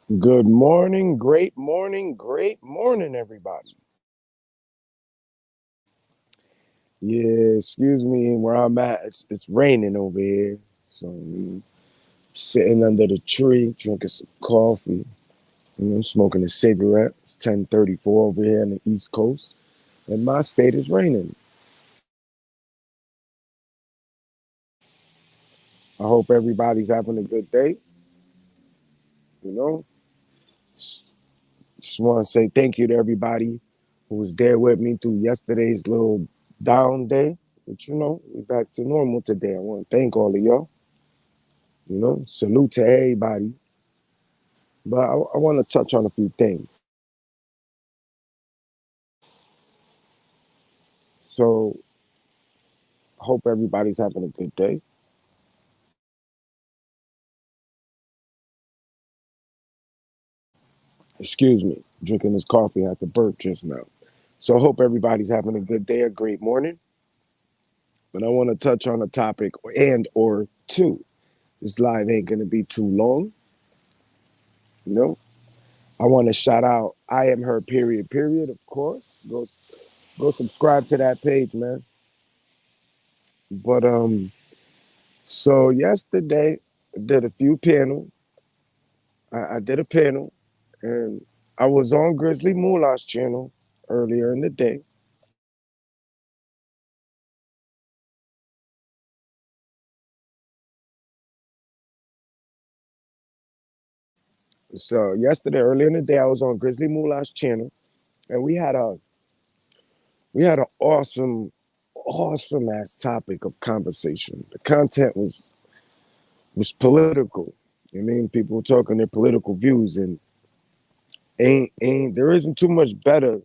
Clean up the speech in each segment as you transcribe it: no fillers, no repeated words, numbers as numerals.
Good great morning, everybody. Yeah, excuse me, where I'm at, it's raining over here. So sitting under the tree, drinking some coffee, smoking a cigarette. It's 10:34 over here on the East Coast, and my state is raining. I hope everybody's having a good day. You know, just want to say thank you to everybody who was there with me through yesterday's little down day. But we're back to normal today. I want to thank all of y'all. Salute to everybody. But I want to touch on a few things. So, I hope everybody's having a good day. Excuse me, drinking this coffee at the burp just now. So, I hope everybody's having a good day, a great morning. But I want to touch on a topic and or two. This live ain't going to be too long. You know, I want to shout out I am her period, of course. Go subscribe to that page, man. But so yesterday I did a few panels. I did a panel, and I was on Grizzly Moolah's channel earlier in the day. So yesterday, earlier in the day, I was on Grizzly Moolah's channel, and we had an awesome ass topic of conversation. The content was political. I mean, people talking their political views, and ain't there isn't too much better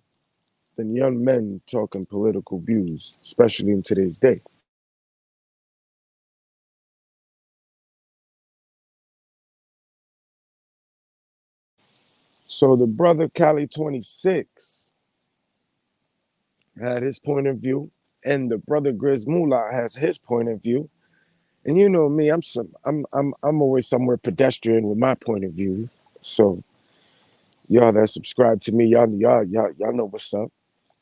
than young men talking political views, especially in today's day. So the brother Cali 26 had his point of view, and the brother Grizz Moolah has his point of view. And you know me, I'm always somewhere pedestrian with my point of view. So y'all that subscribe to me, y'all know what's up.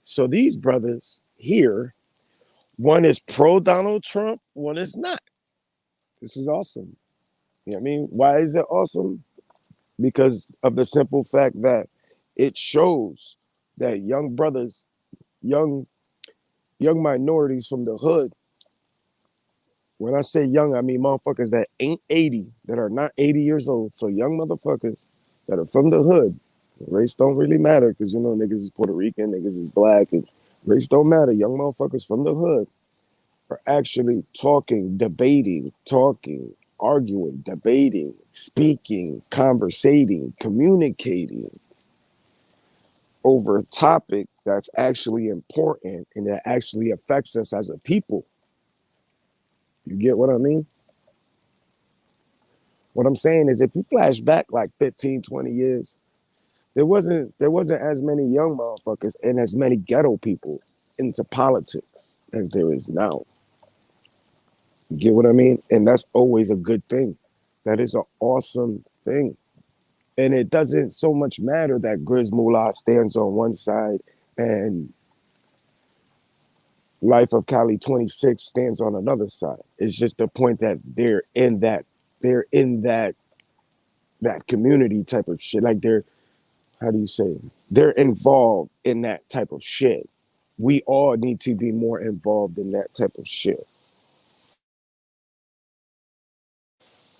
So these brothers here, one is pro Donald Trump, one is not. This is awesome. You know what I mean? Why is it awesome? Because of the simple fact that it shows that young brothers, young young minorities from the hood. When I say young, I mean motherfuckers that ain't 80, that are not 80 years old. So young motherfuckers that are from the hood. Race don't really matter because niggas is Puerto Rican, niggas is black. Race don't matter. Young motherfuckers from the hood are actually talking, arguing, debating, speaking, conversating, communicating over a topic that's actually important and that actually affects us as a people. You get what I mean? What I'm saying is if you flash back like 15, 20 years, there wasn't as many young motherfuckers and as many ghetto people into politics as there is now. You get what I mean? And that's always a good thing. That is an awesome thing. And it doesn't so much matter that Grizz Moolah stands on one side and Life of Cali 26 stands on another side. It's just the point that they're in that community type of shit. Like they're how do you say it? They're involved in that type of shit. We all need to be more involved in that type of shit.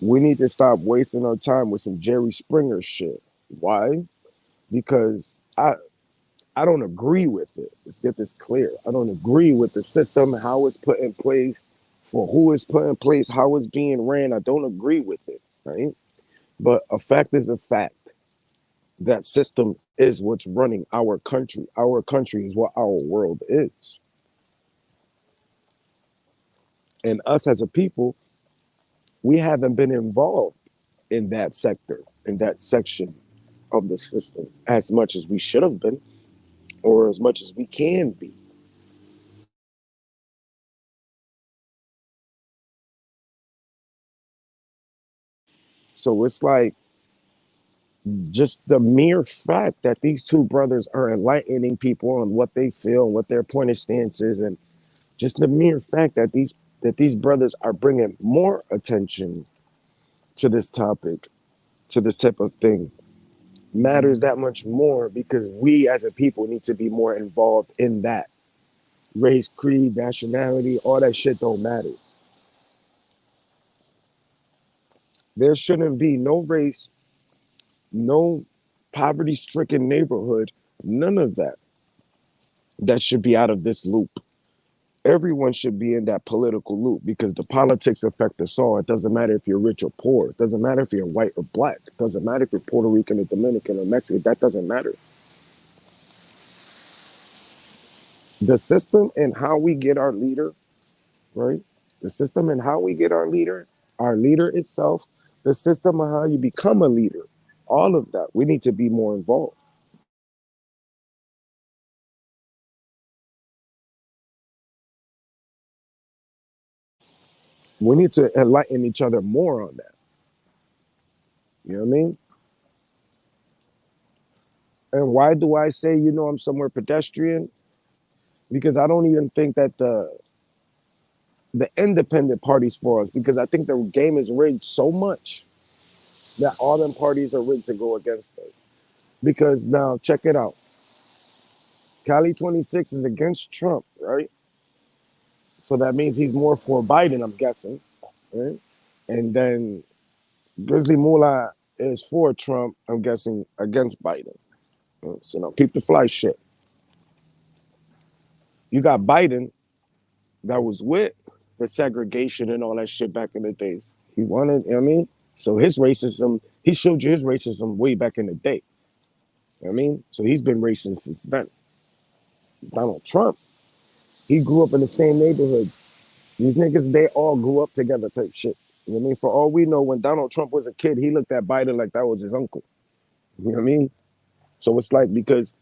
We need to stop wasting our time with some Jerry Springer shit. Why? Because I don't agree with it. Let's get this clear. I don't agree with the system, how it's put in place, for who it's put in place, how it's being ran. I don't agree with it, right? But a fact is a fact. That system is what's running our country. Our country is what our world is. And us as a people, we haven't been involved in that sector, in that section of the system as much as we should have been or as much as we can be. So it's like Just the mere fact that these two brothers are enlightening people on what they feel, what their point of stance is, and just the mere fact that these brothers are bringing more attention to this topic, to this type of thing, matters that much more because we as a people need to be more involved in that. Race, creed, nationality, all that shit don't matter. There shouldn't be no race, no poverty stricken neighborhood, none of that. That should be out of this loop. Everyone should be in that political loop because the politics affect us all. It doesn't matter if you're rich or poor. It doesn't matter if you're white or black. It doesn't matter if you're Puerto Rican or Dominican or Mexican. That doesn't matter. The system and how we get our leader, right? The system and how we get our leader itself, the system of how you become a leader, all of that. We need to be more involved. We need to enlighten each other more on that. You know what I mean? And why do I say, I'm somewhere pedestrian? Because I don't even think that the independent parties for us, because I think the game is rigged so much that all them parties are rigged to go against us. Because now check it out. Cali 26 is against Trump, right? So that means he's more for Biden, I'm guessing, right? And then Grizzly Moolah is for Trump, I'm guessing, against Biden. So now peep the fly shit. You got Biden that was with the segregation and all that shit back in the days. He wanted, you know what I mean? So his racism, he showed you his racism way back in the day. You know what I mean? So he's been racist since then. Donald Trump, he grew up in the same neighborhood. These niggas, they all grew up together type shit. You know what I mean? For all we know, when Donald Trump was a kid, he looked at Biden like that was his uncle. You know what I mean? So it's like because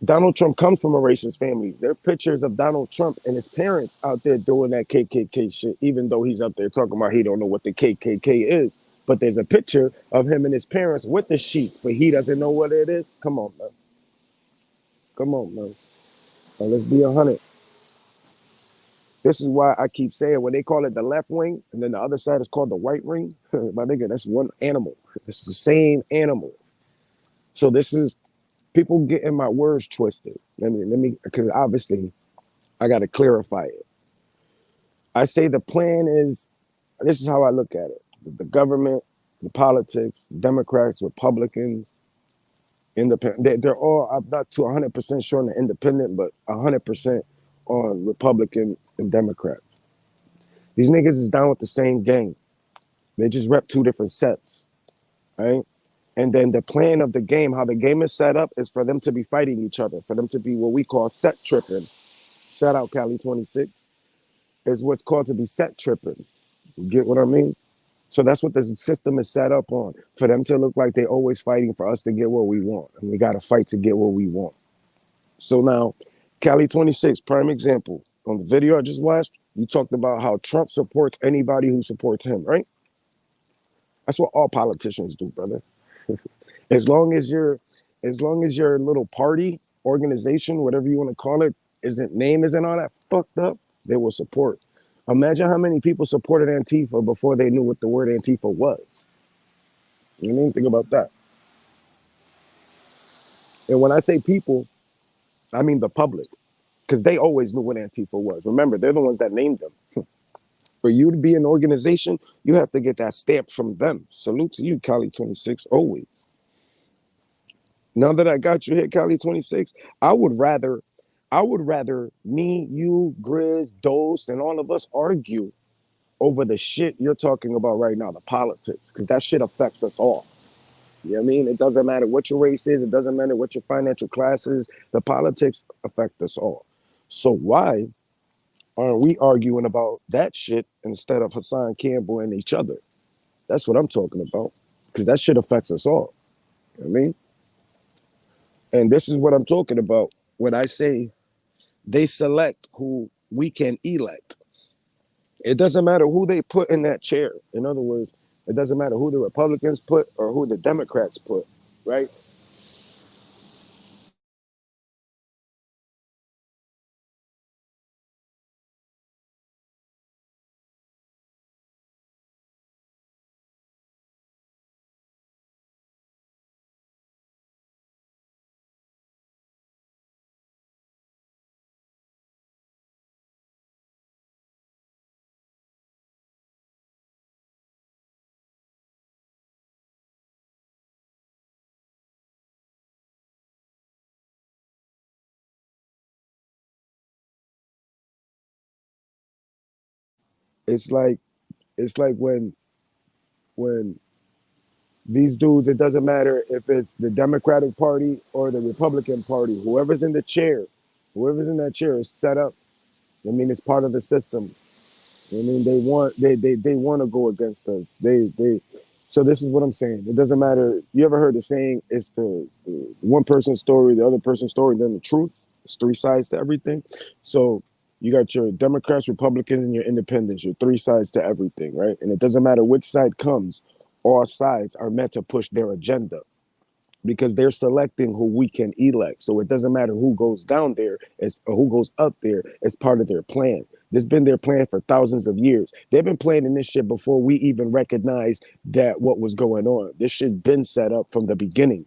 Donald Trump comes from a racist family. There are pictures of Donald Trump and his parents out there doing that KKK shit, even though he's up there talking about he don't know what the KKK is. But there's a picture of him and his parents with the sheets, but he doesn't know what it is. Come on, man. Come on, man. Now, let's be 100. This is why I keep saying when they call it the left wing and then the other side is called the right wing, my nigga, that's one animal. It's the same animal. So this is people getting my words twisted. Let me, because obviously I got to clarify it. I say the plan is this is how I look at it: the government, the politics, Democrats, Republicans, independent. They're all. I'm not to 100% sure on the independent, but 100% on Republican and Democrat. These niggas is down with the same gang. They just rep two different sets, right? And then the plan of the game, how the game is set up, is for them to be fighting each other, for them to be what we call set tripping. Shout out Cali 26 is what's called to be set tripping. You get what I mean? So that's what the system is set up on, for them to look like they're always fighting for us to get what we want. And we got to fight to get what we want. So now, Cali 26, prime example. On the video I just watched, you talked about how Trump supports anybody who supports him, right? That's what all politicians do, brother. As long as your little party, organization, whatever you want to call it, isn't name isn't all that fucked up, they will support. Imagine how many people supported Antifa before they knew what the word Antifa was. You know, think about that. And when I say people, I mean the public, because they always knew what Antifa was. Remember, they're the ones that named them. For you to be an organization, you have to get that stamp from them. Salute to you, Cali 26, always. Now that I got you here, Cali 26, I would rather, I would rather me, you, Grizz, Dose, and all of us argue over the shit you're talking about right now, the politics, because that shit affects us all. You know what I mean? It doesn't matter what your race is, it doesn't matter what your financial class is, the politics affect us all. So why aren't we arguing about that shit instead of Hassan Campbell and each other? That's what I'm talking about. Because that shit affects us all. You know what I mean? And this is what I'm talking about when I say they select who we can elect. It doesn't matter who they put in that chair. In other words, It doesn't matter who the Republicans put or who the Democrats put, right? It's like it's like when these dudes, it doesn't matter if it's the Democratic Party or the Republican Party, whoever's in the chair, whoever's in that chair is set up. I mean, it's part of the system. I mean, they want to go against us. They. So this is what I'm saying. It doesn't matter. You ever heard the saying? It's the one person's story, the other person's story, then the truth. It's three sides to everything. So you got your Democrats, Republicans, and your independents. Your three sides to everything, right? And it doesn't matter which side comes. All sides are meant to push their agenda because they're selecting who we can elect. So it doesn't matter who goes down there as or who goes up there as part of their plan. This has been their plan for thousands of years. They've been planning this shit before we even recognized that what was going on. This shit been set up from the beginning.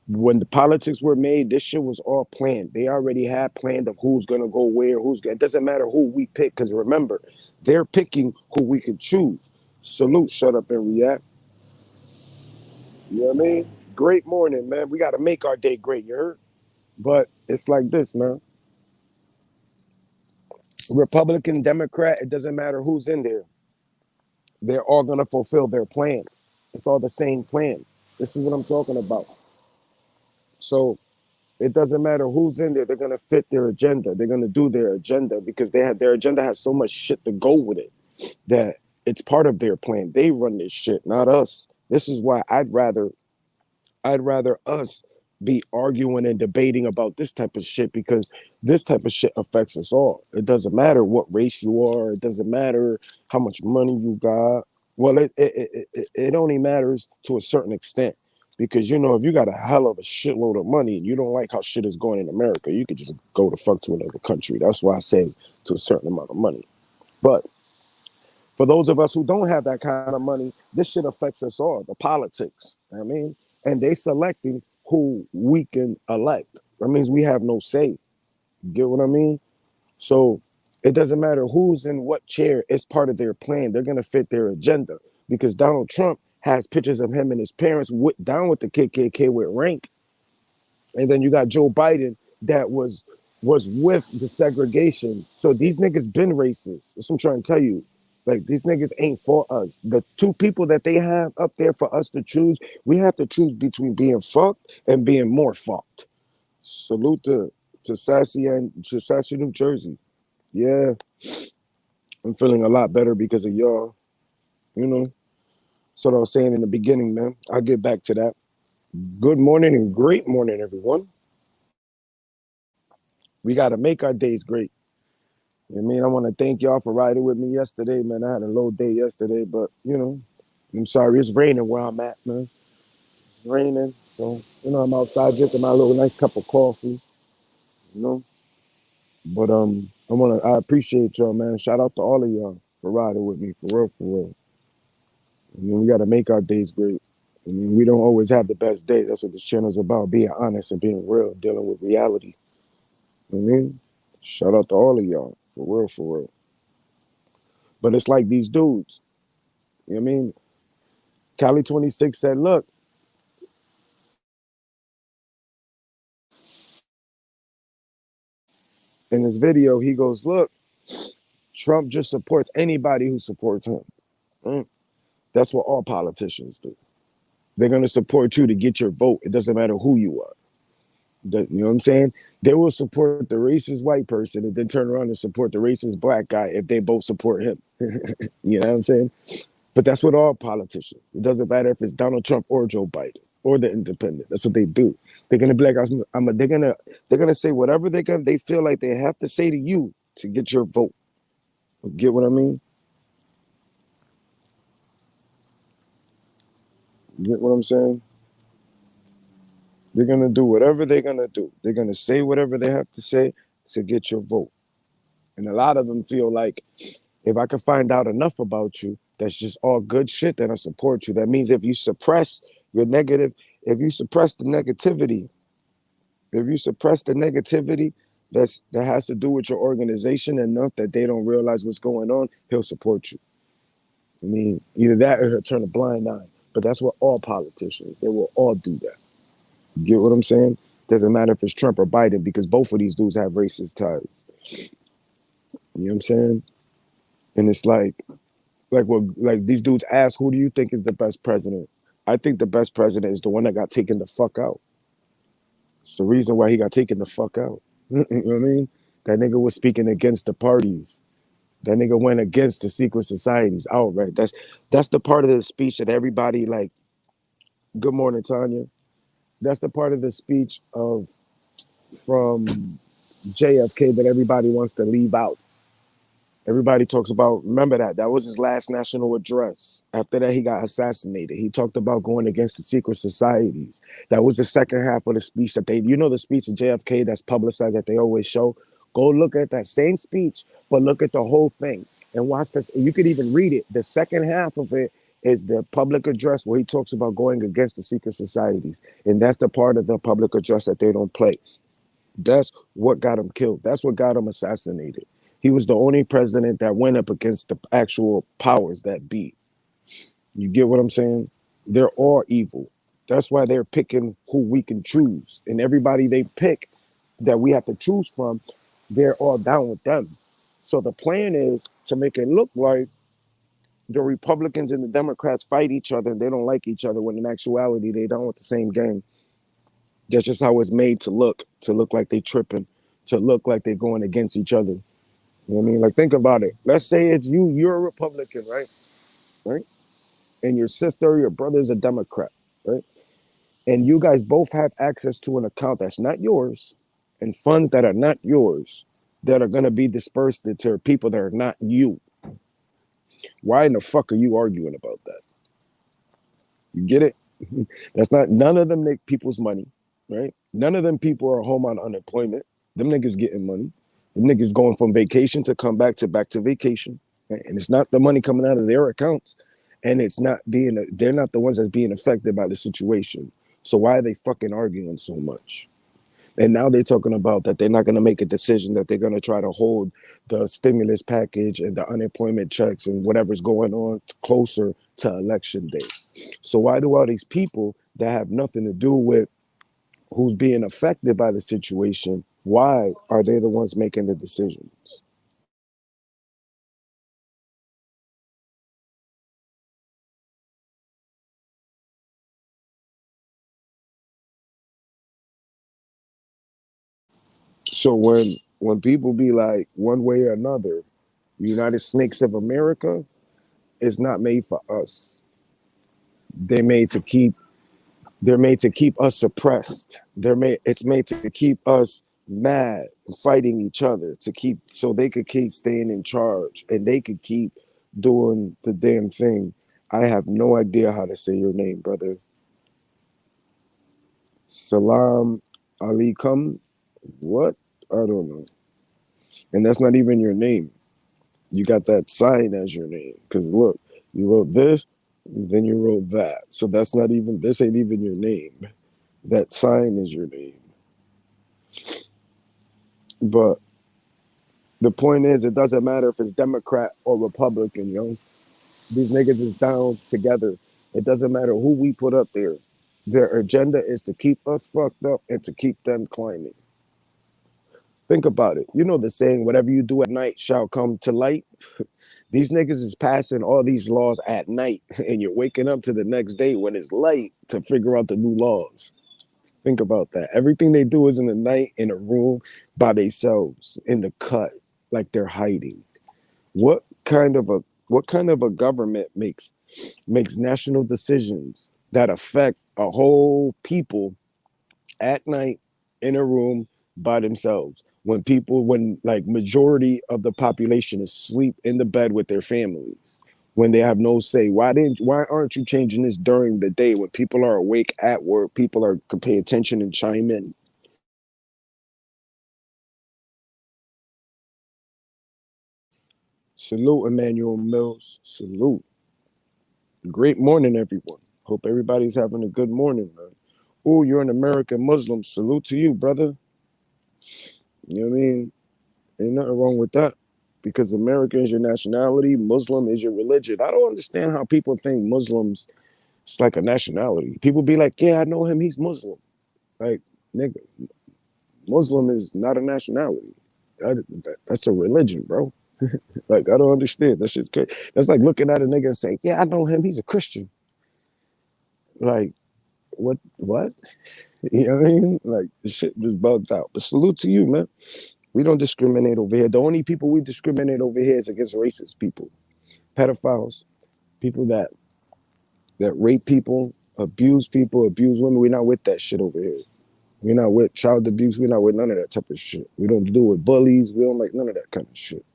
When the politics were made, this shit was all planned. They already had planned of who's gonna go where, who's gonna. It doesn't matter who we pick, because remember, they're picking who we could choose. Salute, shut up and react. You know what I mean? Great morning, man. We got to make our day great. You heard? But it's like this, man. Republican, Democrat, it doesn't matter who's in there. They're all going to fulfill their plan. It's all the same plan. This is what I'm talking about. So it doesn't matter who's in there. They're going to fit their agenda. They're going to do their agenda because they have their agenda has so much shit to go with it that it's part of their plan. They run this shit, not us. This is why I'd rather us be arguing and debating about this type of shit because this type of shit affects us all. It doesn't matter what race you are. It doesn't matter how much money you got. Well, it only matters to a certain extent because you know if you got a hell of a shitload of money and you don't like how shit is going in America, you could just go the fuck to another country. That's why I say to a certain amount of money. But for those of us who don't have that kind of money, this shit affects us all. The politics, you know what I mean, and they selecting who we can elect. That means we have no say. You get what I mean? So it doesn't matter who's in what chair. It's part of their plan. They're gonna fit their agenda because Donald Trump has pictures of him and his parents down with the KKK with rank, and then you got Joe Biden that was with the segregation. So these niggas been racist. That's what I'm trying to tell you. Like these niggas ain't for us. The two people that they have up there for us to choose, we have to choose between being fucked and being more fucked. Salute to Sassy, New Jersey. Yeah, I'm feeling a lot better because of y'all. You know, that's what I was saying in the beginning, man. I'll get back to that. Good morning and great morning, everyone. We got to make our days great. I mean, I want to thank y'all for riding with me yesterday, man. I had a low day yesterday, but you know, I'm sorry it's raining where I'm at, man. It's raining, so you know, I'm outside drinking my little nice cup of coffee, you know. But I appreciate y'all, man. Shout out to all of y'all for riding with me, for real, for real. I mean, we got to make our days great. I mean, we don't always have the best day. That's what this channel's about: being honest and being real, dealing with reality. You know what I mean, shout out to all of y'all, for real, for real. But it's like these dudes. You know what I mean? Cali 26 said, look, in this video, he goes, look, Trump just supports anybody who supports him. Mm. That's what all politicians do. They're going to support you to get your vote. It doesn't matter who you are. You know what I'm saying? They will support the racist white person and then turn around and support the racist black guy if they both support him. You know what I'm saying? But that's what all politicians. It doesn't matter if it's Donald Trump or Joe Biden or the independent. That's what they do. They're gonna be like, they're gonna say whatever they feel like they have to say to you to get your vote. Get what I mean? You get what I'm saying? They're gonna do whatever they're gonna do. They're gonna say whatever they have to say to get your vote. And a lot of them feel like if I can find out enough about you, that's just all good shit, then I support you. That means if you suppress your negative, if you suppress the negativity, if you suppress the negativity that has to do with your organization enough that they don't realize what's going on, he'll support you. I mean, either that or he'll turn a blind eye. But that's what all politicians, they will all do that. You get what I'm saying? Doesn't matter if it's Trump or Biden because both of these dudes have racist ties. You know what I'm saying? And it's like these dudes ask, who do you think is the best president? I think the best president is the one that got taken the fuck out. It's the reason why he got taken the fuck out. You know what I mean? That nigga was speaking against the parties. That nigga went against the secret societies outright. That's the part of the speech that everybody like. Good morning, Tanya. That's the part of the speech of from JFK that everybody wants to leave out. Everybody talks about, remember that. That was his last national address. After that, he got assassinated. He talked about going against the secret societies. That was the second half of the speech that the speech of JFK that's publicized that they always show? Go look at that same speech, but look at the whole thing and watch this. You could even read it. The second half of it is the public address where he talks about going against the secret societies. And that's the part of the public address that they don't play. That's what got him killed. That's what got him assassinated. He was the only president that went up against the actual powers that be. You get what I'm saying? They're all evil. That's why they're picking who we can choose. And everybody they pick that we have to choose from, they're all down with them. So the plan is to make it look like the Republicans and the Democrats fight each other and they don't like each other when in actuality they don't with the same gang. That's just how it's made to look like they tripping, to look like they're going against each other. You know what I mean? Like think about it. Let's say it's you're a Republican, right? Right? And your sister or your brother is a Democrat, right? And you guys both have access to an account that's not yours and funds that are not yours that are going to be dispersed to people that are not you. Why in the fuck are you arguing about that? You get it? That's not, none of them make people's money, right? None of them people are home on unemployment. Them niggas getting money. Them niggas going from vacation to come back to vacation. Right? And it's not the money coming out of their accounts. And it's not being, they're not the ones that's being affected by the situation. So why are they fucking arguing so much? And now they're talking about that they're not going to make a decision, that they're going to try to hold the stimulus package and the unemployment checks and whatever's going on closer to election day. So why do all these people that have nothing to do with who's being affected by the situation, why are they the ones making the decisions? So when people be like one way or another, United Snakes of America is not made for us. They made to keep They're made to keep us suppressed. It's made to keep us mad, fighting each other, to keep so they could keep staying in charge and they could keep doing the damn thing. I have no idea how to say your name, brother. Salam alaikum. What? I don't know. And that's not even your name. You got that sign as your name. Because look, you wrote this, then you wrote that. So this ain't even your name. That sign is your name. But the point is, it doesn't matter if it's Democrat or Republican, yo. These niggas is down together. It doesn't matter who we put up there. Their agenda is to keep us fucked up and to keep them climbing. Think about it. You know the saying, whatever you do at night shall come to light. These niggas is passing all these laws at night, and you're waking up to the next day when it's light to figure out the new laws. Think about that. Everything they do is in the night, in a room, by themselves, in the cut, like they're hiding. What kind of a government makes national decisions that affect a whole people at night in a room by themselves when like majority of the population is asleep in the bed with their families? when they have no say? Why aren't you changing this during the day when people are awake at work, people are can pay attention and chime in? Salute, Emmanuel Mills. Salute. Great morning, everyone. Hope everybody's having a good morning, man. Oh, you're an American Muslim. Salute to you, brother. You know what I mean? Ain't nothing wrong with that. Because American is your nationality, Muslim is your religion. I don't understand how people think Muslims it's like a nationality. People be like, yeah, I know him, he's Muslim. Like, nigga, Muslim is not a nationality. That's a religion, bro. Like, I don't understand. That's just crazy. That's like looking at a nigga and saying, yeah, I know him, he's a Christian. Like, what? You know what I mean? Like, the shit just bugged out. But salute to you, man. We don't discriminate over here. The only people we discriminate over here is against racist people, pedophiles, people that rape people, abuse women. We're not with that shit over here. We're not with child abuse. We're not with none of that type of shit. We don't do with bullies. We don't like none of that kind of shit.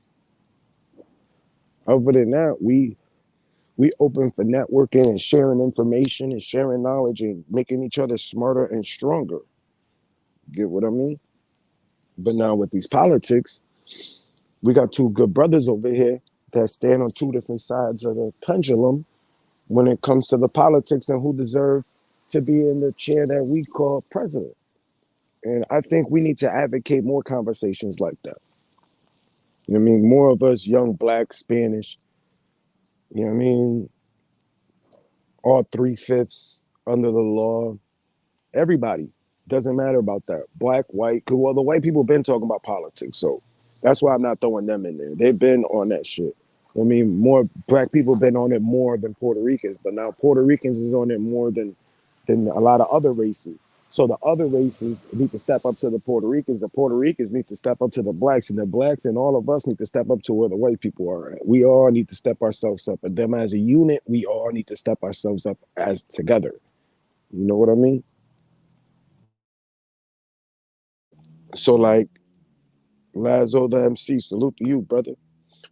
Other than that, we open for networking and sharing information and sharing knowledge and making each other smarter and stronger. Get what I mean? But now with these politics, we got two good brothers over here that stand on two different sides of the pendulum when it comes to the politics and who deserve to be in the chair that we call president. And I think we need to advocate more conversations like that. You know what I mean? More of us young, black, Spanish, you know what I mean? All three-fifths under the law. Everybody. Doesn't matter about that. Black, white. Well, the white people been talking about politics, so that's why I'm not throwing them in there. They've been on that shit. I mean, more black people been on it more than Puerto Ricans, but now Puerto Ricans is on it more than a lot of other races. So the other races need to step up to the Puerto Ricans. The Puerto Ricans need to step up to the blacks, and the blacks and all of us need to step up to where the white people are at. We all need to step ourselves up. And them as a unit, we all need to step ourselves up as together. You know what I mean? So like Lazo the MC, salute to you, brother.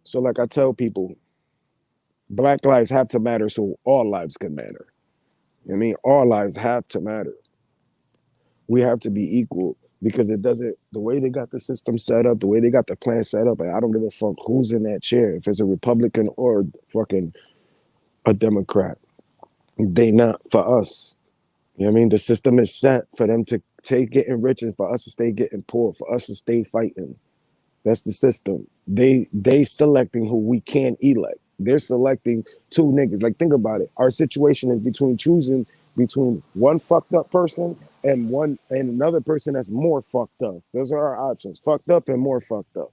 So like I tell people, black lives have to matter so all lives can matter. I mean, all lives have to matter. We have to be equal because it doesn't the way they got the system set up, the way they got the plan set up, and I don't give a fuck who's in that chair, if it's a Republican or fucking a Democrat. They not for us. You know what I mean? The system is set for them to take getting rich and for us to stay getting poor, for us to stay fighting. That's the system. They selecting who we can't elect. They're selecting two niggas. Like think about it. Our situation is between choosing between one fucked up person and another person that's more fucked up. Those are our options. Fucked up and more fucked up.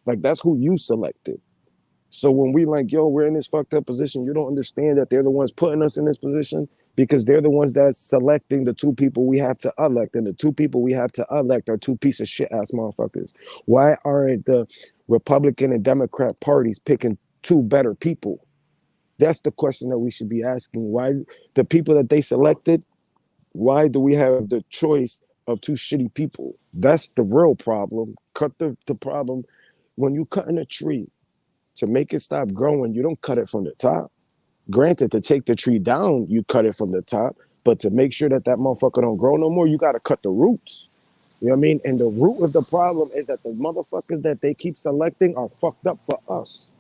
Like that's who you selected. So when we like, yo, we're in this fucked up position, you don't understand that they're the ones putting us in this position because they're the ones that's selecting the two people we have to elect, and the two people we have to elect are two piece of shit ass motherfuckers. Why aren't the Republican and Democrat parties picking two better people? That's the question that we should be asking. Why the people that they selected? Why do we have the choice of two shitty people? That's the real problem. Cut the problem when you cutting a tree to make it stop growing, you don't cut it from the top. Granted, to take the tree down, you cut it from the top, but to make sure that that motherfucker don't grow no more, you got to cut the roots. You know what I mean? And the root of the problem is that the motherfuckers that they keep selecting are fucked up for us.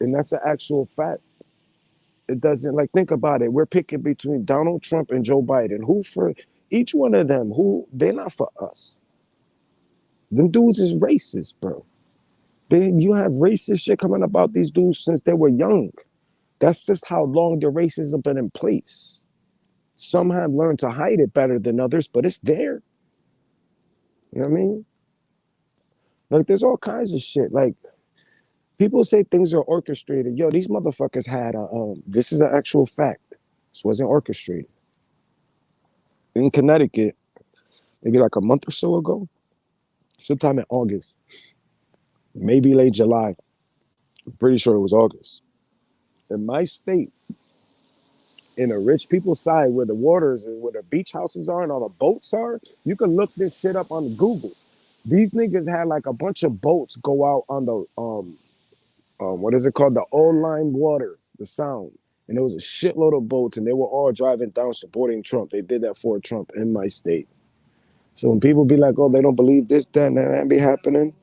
And that's an actual fact. It doesn't like think about it. We're picking between Donald Trump and Joe Biden. Who for each one of them, who they're not for us. Them dudes is racist, bro. You have racist shit coming about these dudes since they were young. That's just how long the racism been in place. Some have learned to hide it better than others, but it's there. You know what I mean? Like there's all kinds of shit. Like people say things are orchestrated. Yo, these motherfuckers had a this is an actual fact. This wasn't orchestrated. In Connecticut, maybe like a month or so ago, sometime in August, maybe late July. I'm pretty sure it was August. In my state, in the rich people's side where the waters and where the beach houses are and all the boats are, you can look this shit up on Google. These niggas had like a bunch of boats go out on the what is it called? The old line water, the sound. And there was a shitload of boats and they were all driving down supporting Trump. They did that for Trump in my state. So when people be like, oh, they don't believe this, that, and that be happening.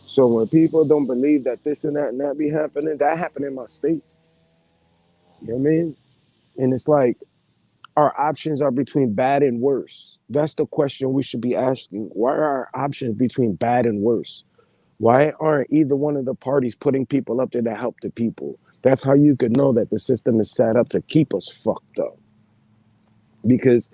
So when people don't believe that this and that be happening, that happened in my state. You know what I mean? And it's like our options are between bad and worse. That's the question we should be asking. Why are our options between bad and worse? Why aren't either one of the parties putting people up there to help the people? That's how you could know that the system is set up to keep us fucked up. Because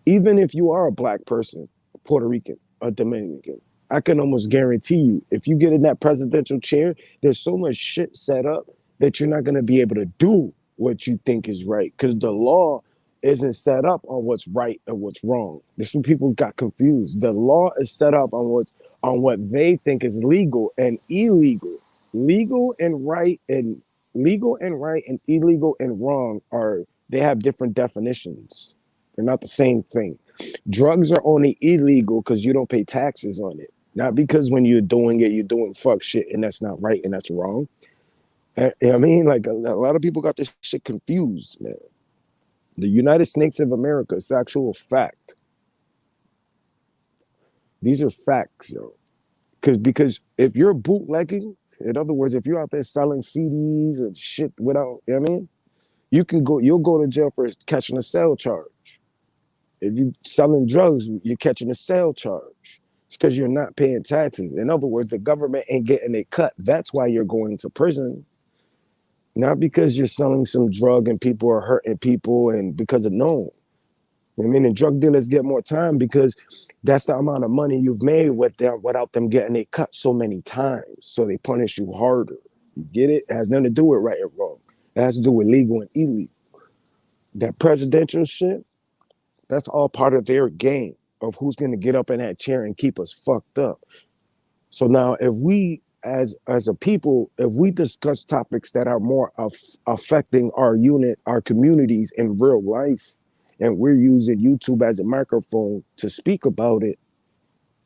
even if you are a black person, a Puerto Rican, a Dominican, I can almost guarantee you, if you get in that presidential chair, there's so much shit set up that you're not going to be able to do what you think is right because the law isn't set up on what's right and what's wrong. This is when people got confused. The law is set up on what they think is legal and illegal. Legal and right and legal and right and illegal and wrong are they have different definitions. They're not the same thing. Drugs are only illegal because you don't pay taxes on it. Not because when you're doing it, you're doing fuck shit and that's not right and that's wrong. I mean, like a lot of people got this shit confused, man. The United Snakes of America is actual fact. These are facts, yo. Because if you're bootlegging, in other words, if you're out there selling CDs and shit without, you know what I mean, you'll go to jail for catching a sale charge. If you selling drugs, you're catching a sale charge. It's because you're not paying taxes. In other words, the government ain't getting a cut. That's why you're going to prison. Not because you're selling some drug and people are hurting people and because of no. I mean, and drug dealers get more time because that's the amount of money you've made with them without them getting a cut so many times. So they punish you harder. You get it? It has nothing to do with right or wrong. It has to do with legal and illegal. That presidential shit, that's all part of their game of who's going to get up in that chair and keep us fucked up. So now, if we as a people, if we discuss topics that are more affecting our unit, our communities in real life, and we're using YouTube as a microphone to speak about it,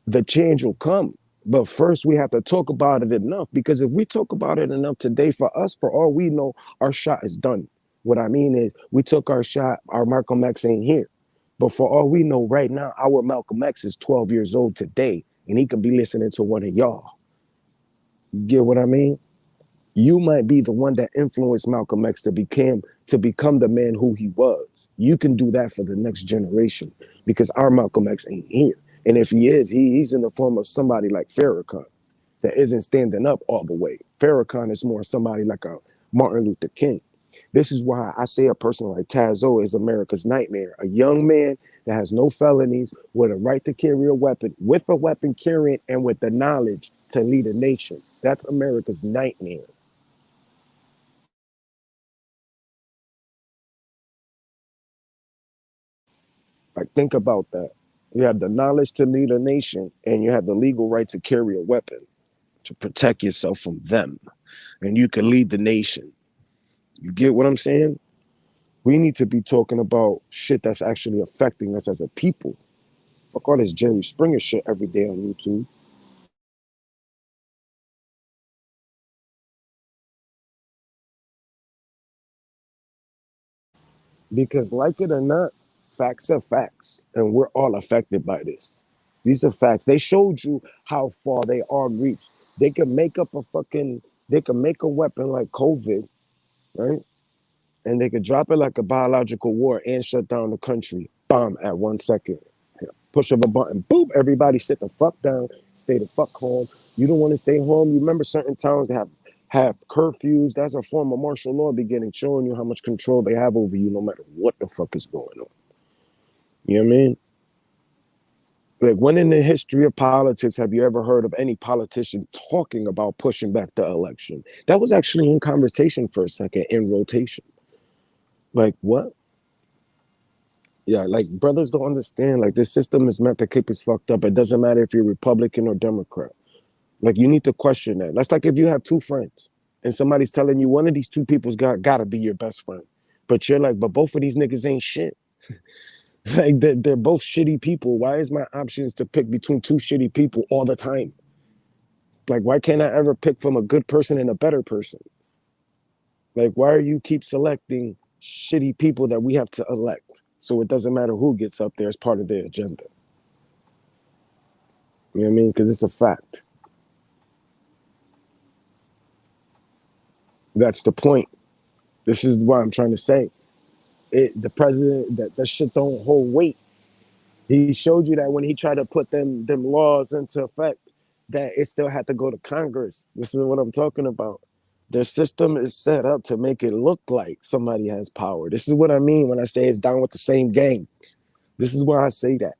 the change will come. But first, we have to talk about it enough because if we talk about it enough today, for us, for all we know, our shot is done. What I mean is, we took our shot, our Malcolm X ain't here. But for all we know right now, our Malcolm X is 12 years old today, and he could be listening to one of y'all. You get what I mean? You might be the one that influenced Malcolm X to become the man who he was. You can do that for the next generation because our Malcolm X ain't here. And if he is, he's in the form of somebody like Farrakhan that isn't standing up all the way. Farrakhan is more somebody like a Martin Luther King. This is why I say a person like Tazo is America's nightmare. A young man that has no felonies with a right to carry a weapon, with a weapon carrying, and with the knowledge to lead a nation. That's America's nightmare. Like, think about that. You have the knowledge to lead a nation, and you have the legal right to carry a weapon to protect yourself from them. And you can lead the nation. You get what I'm saying? We need to be talking about shit that's actually affecting us as a people. Fuck all this Jerry Springer shit every day on YouTube. Because, like it or not, facts are facts. And we're all affected by this. These are facts. They showed you how far they are reached. They can make up they can make a weapon like COVID, right? And they could drop it like a biological war and shut down the country, bomb at 1 second. Push of a button, boop, everybody sit the fuck down, stay the fuck home. You don't want to stay home. You remember certain towns that have curfews. That's a form of martial law beginning, showing you how much control they have over you no matter what the fuck is going on. You know what I mean? Like, when in the history of politics have you ever heard of any politician talking about pushing back the election? That was actually in conversation for a second, in rotation. Like, what? Yeah, like, brothers don't understand. Like, this system is meant to keep us fucked up. It doesn't matter if you're Republican or Democrat. Like, you need to question that. That's like if you have two friends. and somebody's telling you one of these two people's gotta be your best friend. But you're like, but both of these niggas ain't shit. Like they're both shitty people. Why is my options to pick between two shitty people all the time? Like, why can't I ever pick from a good person and a better person? Like, why are you keep selecting shitty people that we have to elect? So it doesn't matter who gets up there as part of their agenda. You know what I mean? Because it's a fact. That's the point. This is what I'm trying to say. The president, that shit don't hold weight. He showed you that when he tried to put them laws into effect, that it still had to go to Congress. This is what I'm talking about. Their system is set up to make it look like somebody has power. This is what I mean when I say it's down with the same gang. This is why I say that.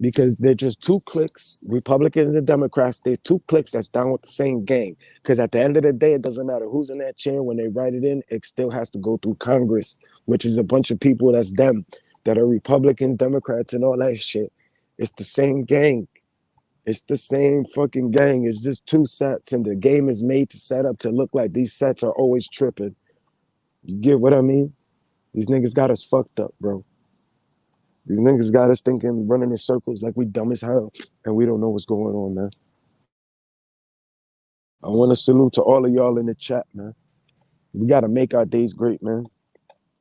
Because they're just two cliques, Republicans and Democrats, they're two cliques that's down with the same gang. Because at the end of the day, it doesn't matter who's in that chair. When they write it in, it still has to go through Congress, which is a bunch of people that's them, that are Republicans, Democrats, and all that shit. It's the same gang. It's the same fucking gang. It's just two sets, and the game is made to set up to look like these sets are always tripping. You get what I mean? These niggas got us fucked up, bro. These niggas got us thinking, running in circles like we dumb as hell, and we don't know what's going on, man. I want to salute to all of y'all in the chat, man. We got to make our days great, man.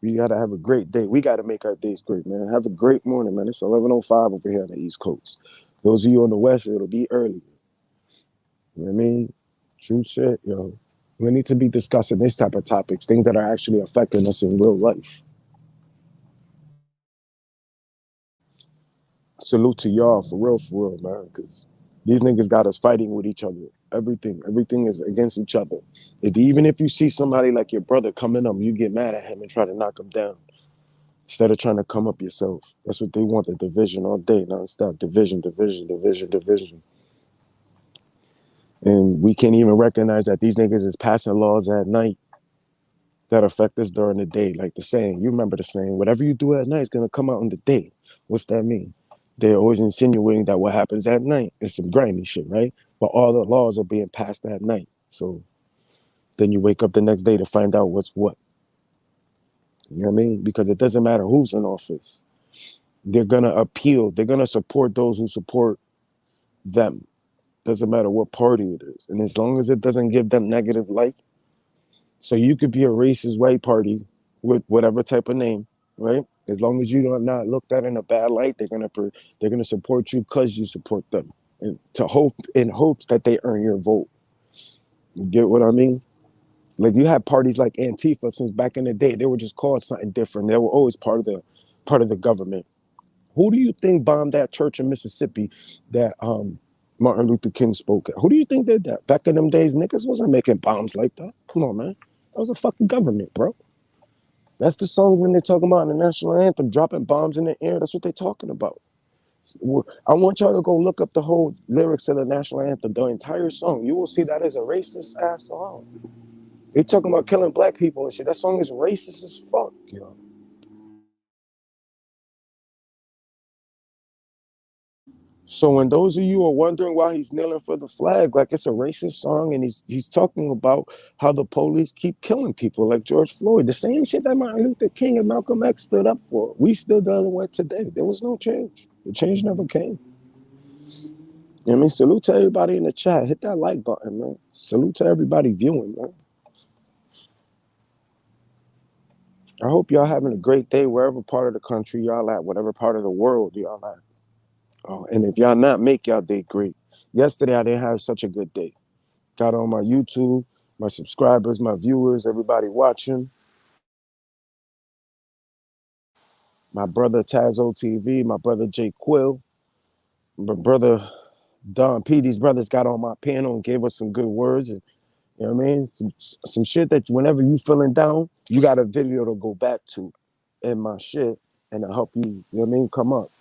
We got to have a great day. We got to make our days great, man. Have a great morning, man. It's 11:05 over here on the East Coast. Those of you on the West, it'll be early. You know what I mean? True shit, yo. We need to be discussing this type of topics, things that are actually affecting us in real life. Salute to y'all for real, man, because these niggas got us fighting with each other. Everything is against each other. Even if you see somebody like your brother coming up, you get mad at him and try to knock him down instead of trying to come up yourself. That's what they want, the division all day, nonstop. Division. And we can't even recognize that these niggas is passing laws at night that affect us during the day. Like the saying, you remember the saying, whatever you do at night is gonna come out in the day. What's that mean? They're always insinuating that what happens at night is some grimy shit, right? But all the laws are being passed at night. So then you wake up the next day to find out what's what. You know what I mean? Because it doesn't matter who's in office. They're gonna appeal. They're gonna support those who support them. Doesn't matter what party it is. And as long as it doesn't give them negative light, so you could be a racist white party with whatever type of name, right? As long as you are not looked at in a bad light, they're gonna support you because you support them, and to hope in hopes that they earn your vote. You get what I mean? Like you have parties like Antifa since back in the day. They were just called something different. They were always part of the government. Who do you think bombed that church in Mississippi that Martin Luther King spoke at? Who do you think did that? Back in them days, niggas wasn't making bombs like that. Come on, man. That was a fucking government, bro. That's the song when they're talking about the national anthem, dropping bombs in the air. That's what they're talking about. I want y'all to go look up the whole lyrics of the national anthem, the entire song. You will see that is a racist ass song. They talking about killing black people and shit. That song is racist as fuck, yo. So when those of you are wondering why he's kneeling for the flag, like it's a racist song, and he's talking about how the police keep killing people, like George Floyd, the same shit that Martin Luther King and Malcolm X stood up for. We still dealing with today. There was no change. The change never came. You know what I mean? Salute to everybody in the chat. Hit that like button, man. Salute to everybody viewing, man. I hope y'all having a great day wherever part of the country y'all at, whatever part of the world y'all at. Oh, and if y'all not, make y'all day great. Yesterday I didn't have such a good day. Got on my YouTube, my subscribers, my viewers, everybody watching. My brother Tazo TV, my brother Jay Quill, my brother Don P. These brothers got on my panel and gave us some good words. And you know what I mean? Some shit that whenever you feeling down, you got a video to go back to in my shit and to help you, you know what I mean, come up.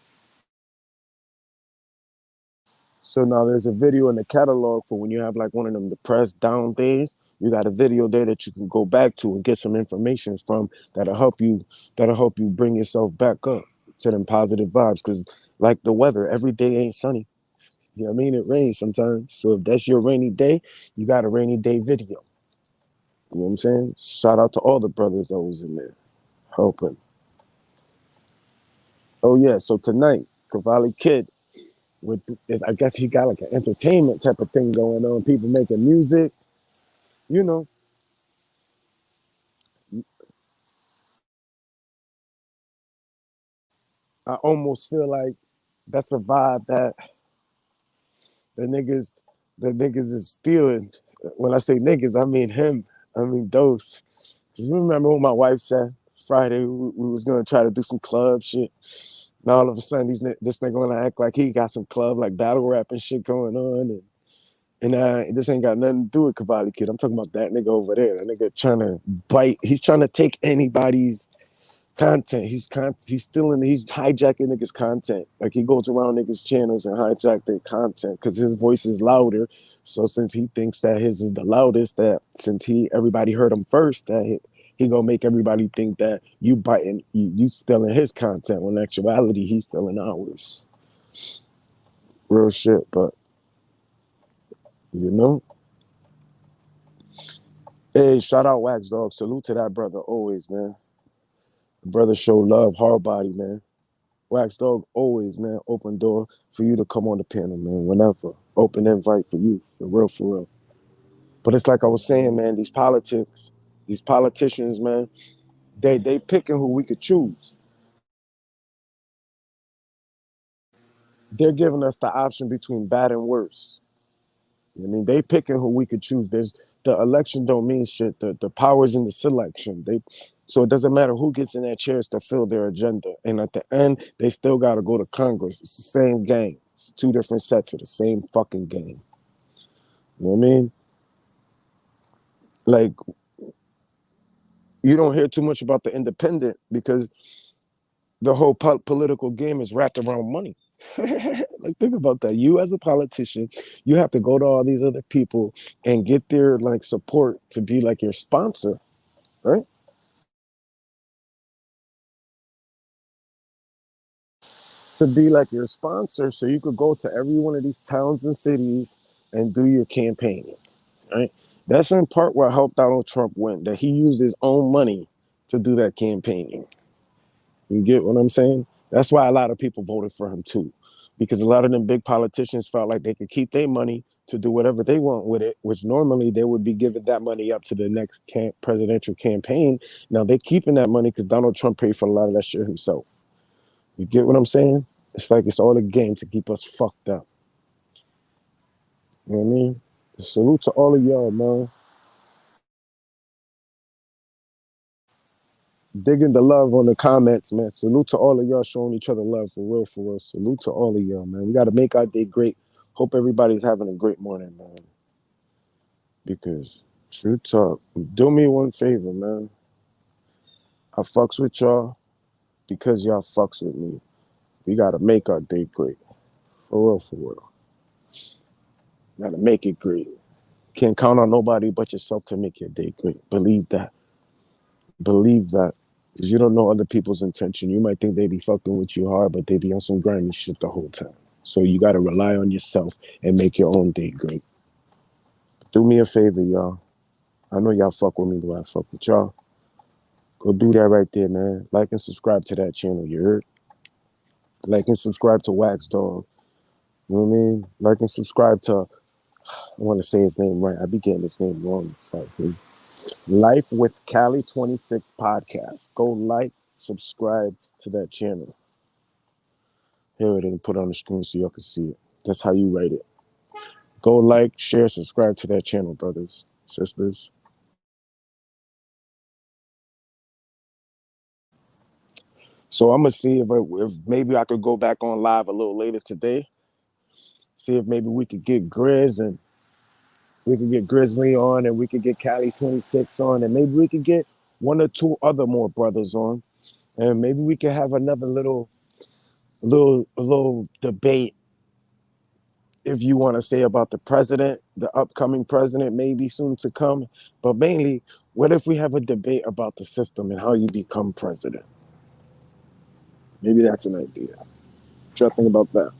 So now there's a video in the catalog for when you have like one of them depressed down days. You got a video there that you can go back to and get some information from that'll help you bring yourself back up to them positive vibes. Cause like the weather, every day ain't sunny. You know what I mean? It rains sometimes. So if that's your rainy day, you got a rainy day video. You know what I'm saying? Shout out to all the brothers that was in there helping. Oh yeah, so tonight, Cavalli Kid with is I guess he got like an entertainment type of thing going on. People making music, you know. I almost feel like that's a vibe that the niggas the niggas is stealing. When I say niggas, I mean him. I mean Dose. Cause remember what my wife said Friday we was gonna try to do some club shit. Now all of a sudden this nigga wanna act like he got some club like battle rap and shit going on and this ain't got nothing to do with Cavalli Kid. I'm talking about that nigga over there. That nigga trying to bite. He's trying to take anybody's content. He's stealing. He's hijacking niggas' content. Like he goes around niggas' channels and hijack their content because his voice is louder. So since he thinks that his is the loudest, that since everybody heard him first, that he gonna make everybody think that you biting, you stealing his content. When in actuality, he's stealing ours. Real shit. But you know. Hey, shout out Wax Dog. Salute to that brother always, man. The brother show love, hard body, man. Wax Dog always, man. Open door for you to come on the panel, man. Whenever. Open invite for you. For real, for real. But it's like I was saying, man, these politicians, man, they picking who we could choose. They're giving us the option between bad and worse. I mean, they picking who we could choose. There's the election don't mean shit. The powers in the selection. So it doesn't matter who gets in that chairs to fill their agenda. And at the end, they still got to go to Congress. It's the same game. It's two different sets of the same fucking game. You know what I mean? Like you don't hear too much about the independent because the whole political game is wrapped around money. Like think about that. You as a politician, you have to go to all these other people and get their like support to be like your sponsor, right? To be like your sponsor so you could go to every one of these towns and cities and do your campaigning, right? That's in part what helped Donald Trump win, that he used his own money to do that campaigning. You get what I'm saying? That's why a lot of people voted for him too, because a lot of them big politicians felt like they could keep their money to do whatever they want with it, which normally they would be giving that money up to the next presidential campaign. Now they're keeping that money because Donald Trump paid for a lot of that shit himself. You get what I'm saying? It's like it's all a game to keep us fucked up. You know what I mean? Salute to all of y'all, man. Digging the love on the comments, man. Salute to all of y'all showing each other love for real, for real. Salute to all of y'all, man. We got to make our day great. Hope everybody's having a great morning, man. Because true talk, do me one favor, man. I fucks with y'all because y'all fucks with me. We got to make our day great. For real, for real. Got to make it great. Can't count on nobody but yourself to make your day great. Believe that. Believe that. Because you don't know other people's intention. You might think they be fucking with you hard, but they be on some grimy shit the whole time. So you got to rely on yourself and make your own day great. Do me a favor, y'all. I know y'all fuck with me the way I fuck with y'all. Go do that right there, man. Like and subscribe to that channel, you heard? Like and subscribe to Wax Dog. You know what I mean? Like and subscribe to, I want to say his name right. I be getting his name wrong. It's like Life with Cali 26 podcast. Go like, subscribe to that channel. Here it is, put it on the screen so y'all can see it. That's how you write it. Go like, share, subscribe to that channel, brothers, sisters. So I'm gonna see if maybe I could go back on live a little later today. See if maybe we could get Grizz and we could get Grizzly on, and we could get Cali 26 on, and maybe we could get one or two other more brothers on, and maybe we could have another little debate if you want to say about the president, the upcoming president, maybe soon to come. But mainly, what if we have a debate about the system and how you become president? Maybe that's an idea. What y'all think about that?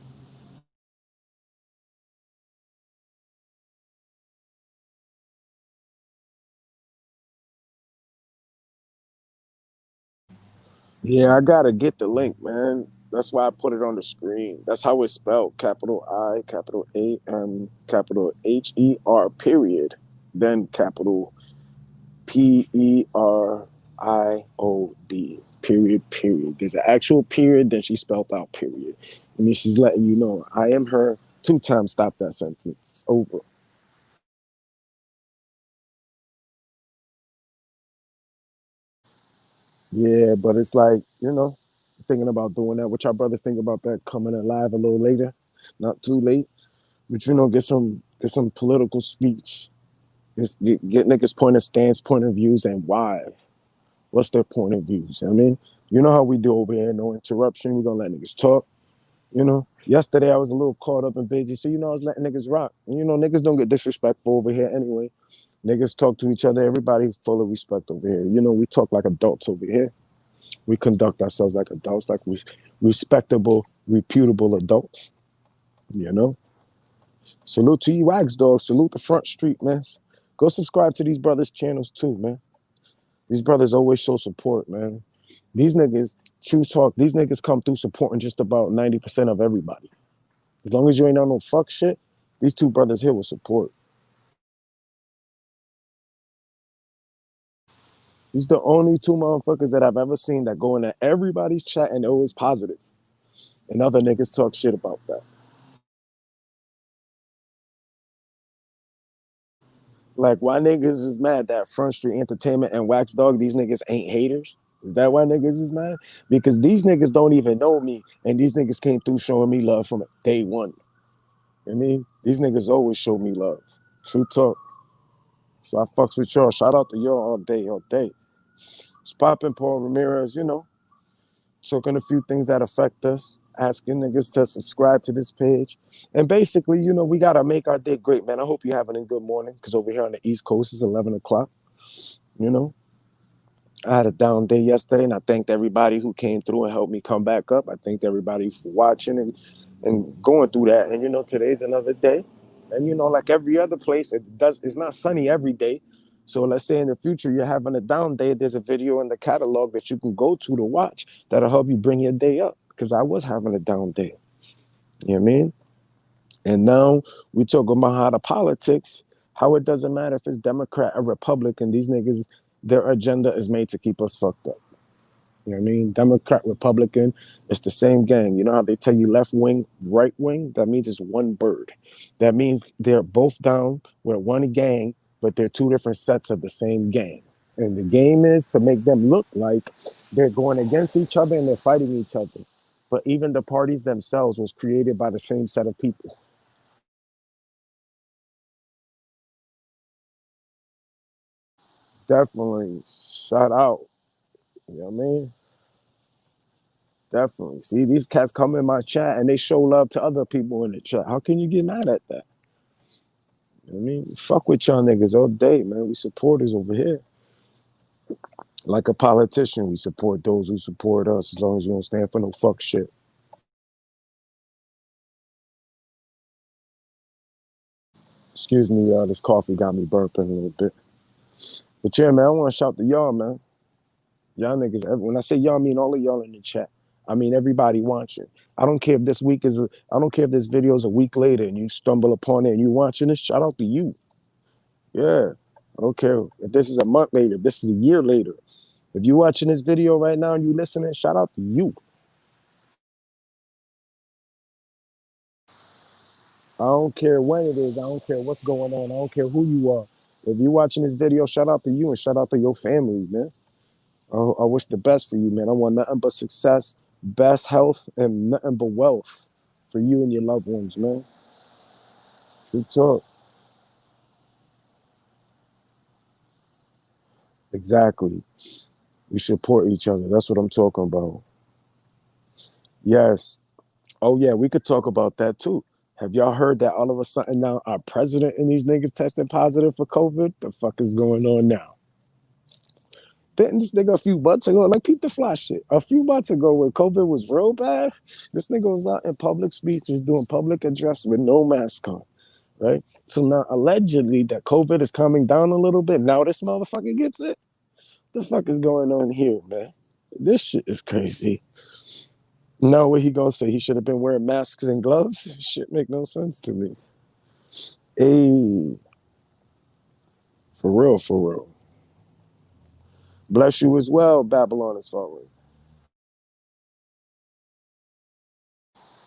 Yeah, I gotta get the link, man. That's why I put it on the screen. That's how it's spelled: capital I, capital A M, capital HER, period, then capital PERIOD, period, period. There's an actual period, then she spelled out period. I mean, she's letting you know I am her. 2 times stop that sentence. It's over. Yeah, but it's like, thinking about doing that. What y'all brothers think about that coming in live a little later? Not too late. But get some political speech. Get niggas' point of stance, point of views, and why. What's their point of views? I mean, you know how we do over here, no interruption. We're gonna let niggas talk. Yesterday I was a little caught up and busy, so I was letting niggas rock. And niggas don't get disrespectful over here anyway. Niggas talk to each other. Everybody full of respect over here. We talk like adults over here. We conduct ourselves like adults, like respectable, reputable adults. You know. Salute to you, Wax Dog. Salute the Front Street, man. Go subscribe to these brothers' channels too, man. These brothers always show support, man. These niggas, true talk, these niggas come through supporting just about 90% of everybody. As long as you ain't on no fuck shit, these two brothers here will support. These the only two motherfuckers that I've ever seen that go into everybody's chat and always positive. And other niggas talk shit about that. Like, why niggas is mad that Front Street Entertainment and Wax Dog, these niggas ain't haters? Is that why niggas is mad? Because these niggas don't even know me, and these niggas came through showing me love from day one. I mean, these niggas always show me love. True talk. So I fucks with y'all. Shout out to y'all all day, all day. It's popping Paul Ramirez, talking a few things that affect us, asking niggas to subscribe to this page. And basically, we gotta make our day great, man. I hope you're having a good morning, because over here on the East Coast it's 11 o'clock. You know, I had a down day yesterday, and I thanked everybody who came through and helped me come back up. I thanked everybody for watching and going through that. And today's another day. And like every other place, it's not sunny every day. So let's say in the future you're having a down day, there's a video in the catalog that you can go to watch that'll help you bring your day up. Because I was having a down day. You know what I mean? And now we talk about how the politics, how it doesn't matter if it's Democrat or Republican, these niggas, their agenda is made to keep us fucked up. You know what I mean? Democrat, Republican, it's the same gang. You know how they tell you left wing, right wing? That means it's one bird. That means they're both down with one gang, but they're two different sets of the same gang. And the game is to make them look like they're going against each other and they're fighting each other. But even the parties themselves was created by the same set of people. Definitely shout out. You know what I mean? Definitely. See, these cats come in my chat and they show love to other people in the chat. How can you get mad at that? You know what I mean? Fuck with y'all niggas all day, man. We supporters over here. Like a politician, we support those who support us as long as we don't stand for no fuck shit. Excuse me, y'all. This coffee got me burping a little bit. But yeah, man, I want to shout to y'all, man. Y'all niggas, when I say y'all, I mean all of y'all in the chat. I mean everybody watching. I don't care if this week is, I don't care if this video is a week later and you stumble upon it and you watching this. Shout out to you. Yeah. I don't care if this is a month later, if this is a year later. If you watching this video right now and you listening, shout out to you. I don't care when it is. I don't care what's going on. I don't care who you are. If you're watching this video, shout out to you and shout out to your family, man. I wish the best for you, man. I want nothing but success, best health, and nothing but wealth for you and your loved ones, man. Good talk. Exactly. We support each other. That's what I'm talking about. Yes. Oh, yeah, we could talk about that too. Have y'all heard that all of a sudden now our president and these niggas testing positive for COVID? The fuck is going on now? Didn't this nigga a few months ago, like peep the fly shit, a few months ago when COVID was real bad, this nigga was out in public speeches doing public address with no mask on, right? So now allegedly that COVID is coming down a little bit. Now this motherfucker gets it. The fuck is going on here, man? This shit is crazy. No, what he gonna say? He should have been wearing masks and gloves? Shit make no sense to me. Hey, for real, for real. Bless you as well, Babylon is falling.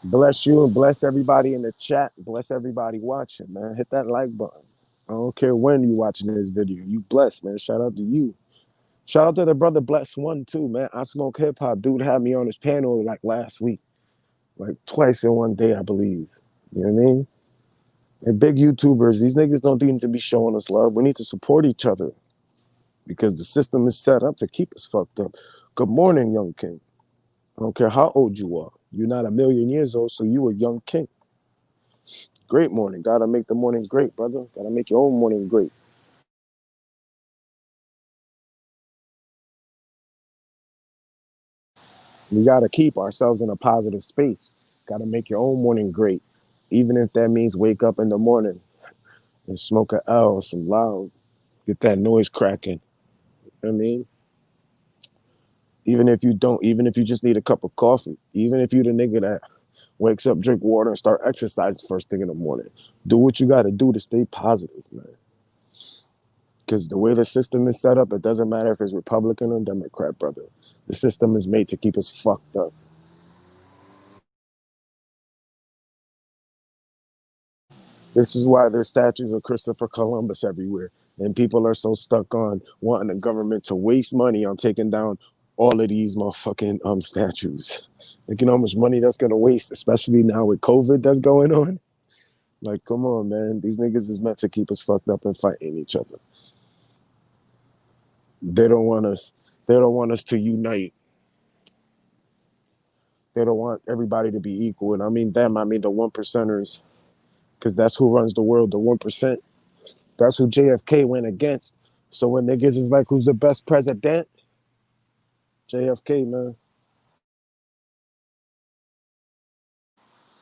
Bless you and bless everybody in the chat. Bless everybody watching, man. Hit that like button. I don't care when you watching this video. You blessed, man. Shout out to you. Shout out to the brother Bless One too, man. I Smoke Hip Hop dude had me on his panel like last week, like twice in one day, I believe. You know what I mean? And big YouTubers, these niggas don't need to be showing us love. We need to support each other because the system is set up to keep us fucked up. Good morning, young king. I don't care how old you are. You're not a million years old, so you a young king. Great morning. Gotta make the morning great, brother. Gotta make your own morning great. We gotta keep ourselves in a positive space. Gotta make your own morning great. Even if that means wake up in the morning and smoke a L, some loud, get that noise cracking. You know what I mean? Even if you don't, even if you just need a cup of coffee, even if you the nigga that wakes up, drink water, and start exercising first thing in the morning. Do what you gotta do to stay positive, man. Because the way the system is set up, it doesn't matter if it's Republican or Democrat, brother. The system is made to keep us fucked up. This is why there's statues of Christopher Columbus everywhere. And people are so stuck on wanting the government to waste money on taking down all of these motherfucking statues. Like, you know how much money that's going to waste, especially now with COVID that's going on? Like, come on, man. These niggas is meant to keep us fucked up and fighting each other. They don't want us. They don't want us to unite. They don't want everybody to be equal. And I mean them, I mean the one percenters, because that's who runs the world, the 1%. That's who JFK went against. So when niggas is like, who's the best president? JFK, man.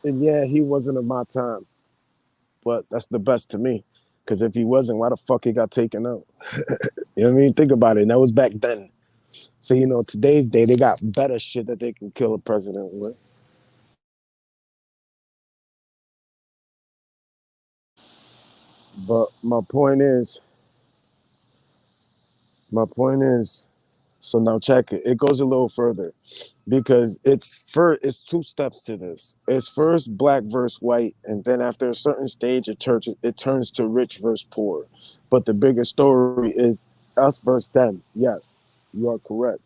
And yeah, he wasn't of my time, but that's the best to me. Because if he wasn't, why the fuck he got taken out? You know what I mean? Think about it. And that was back then. So, you know, today's day, they got better shit that they can kill a president with. But my point is, so now check it. It goes a little further because it's two steps to this. It's first black versus white, and then after a certain stage, it turns to rich versus poor. But the bigger story is us versus them. Yes, you are correct.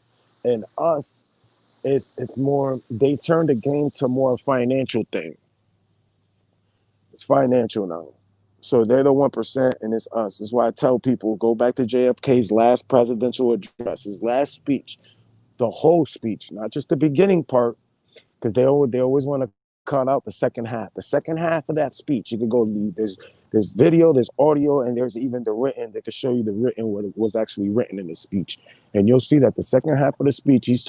And us, it's more. They turned the game to more financial thing. It's financial now. So they're the 1%, and it's us. That's why I tell people go back to JFK's last presidential address, his last speech, the whole speech, not just the beginning part, because they always want to cut out the second half. The second half of that speech, you could go. There's video, there's audio, and there's even the written. They could show you the written what was actually written in the speech, and you'll see that the second half of the speech, he's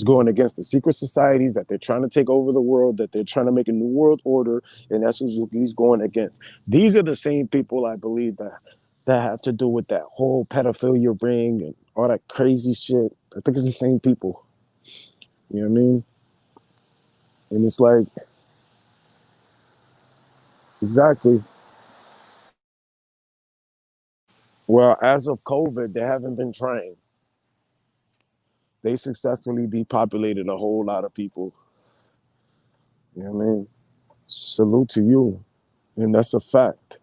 going against the secret societies that they're trying to take over the world, that they're trying to make a new world order, and that's who he's going against. These are the same people I believe that have to do with that whole pedophilia ring and all that crazy shit. I think it's the same people. You know what I mean? And it's like, exactly. Well, as of COVID, they haven't been trying. They successfully depopulated a whole lot of people. You know what I mean? Salute to you. And that's a fact.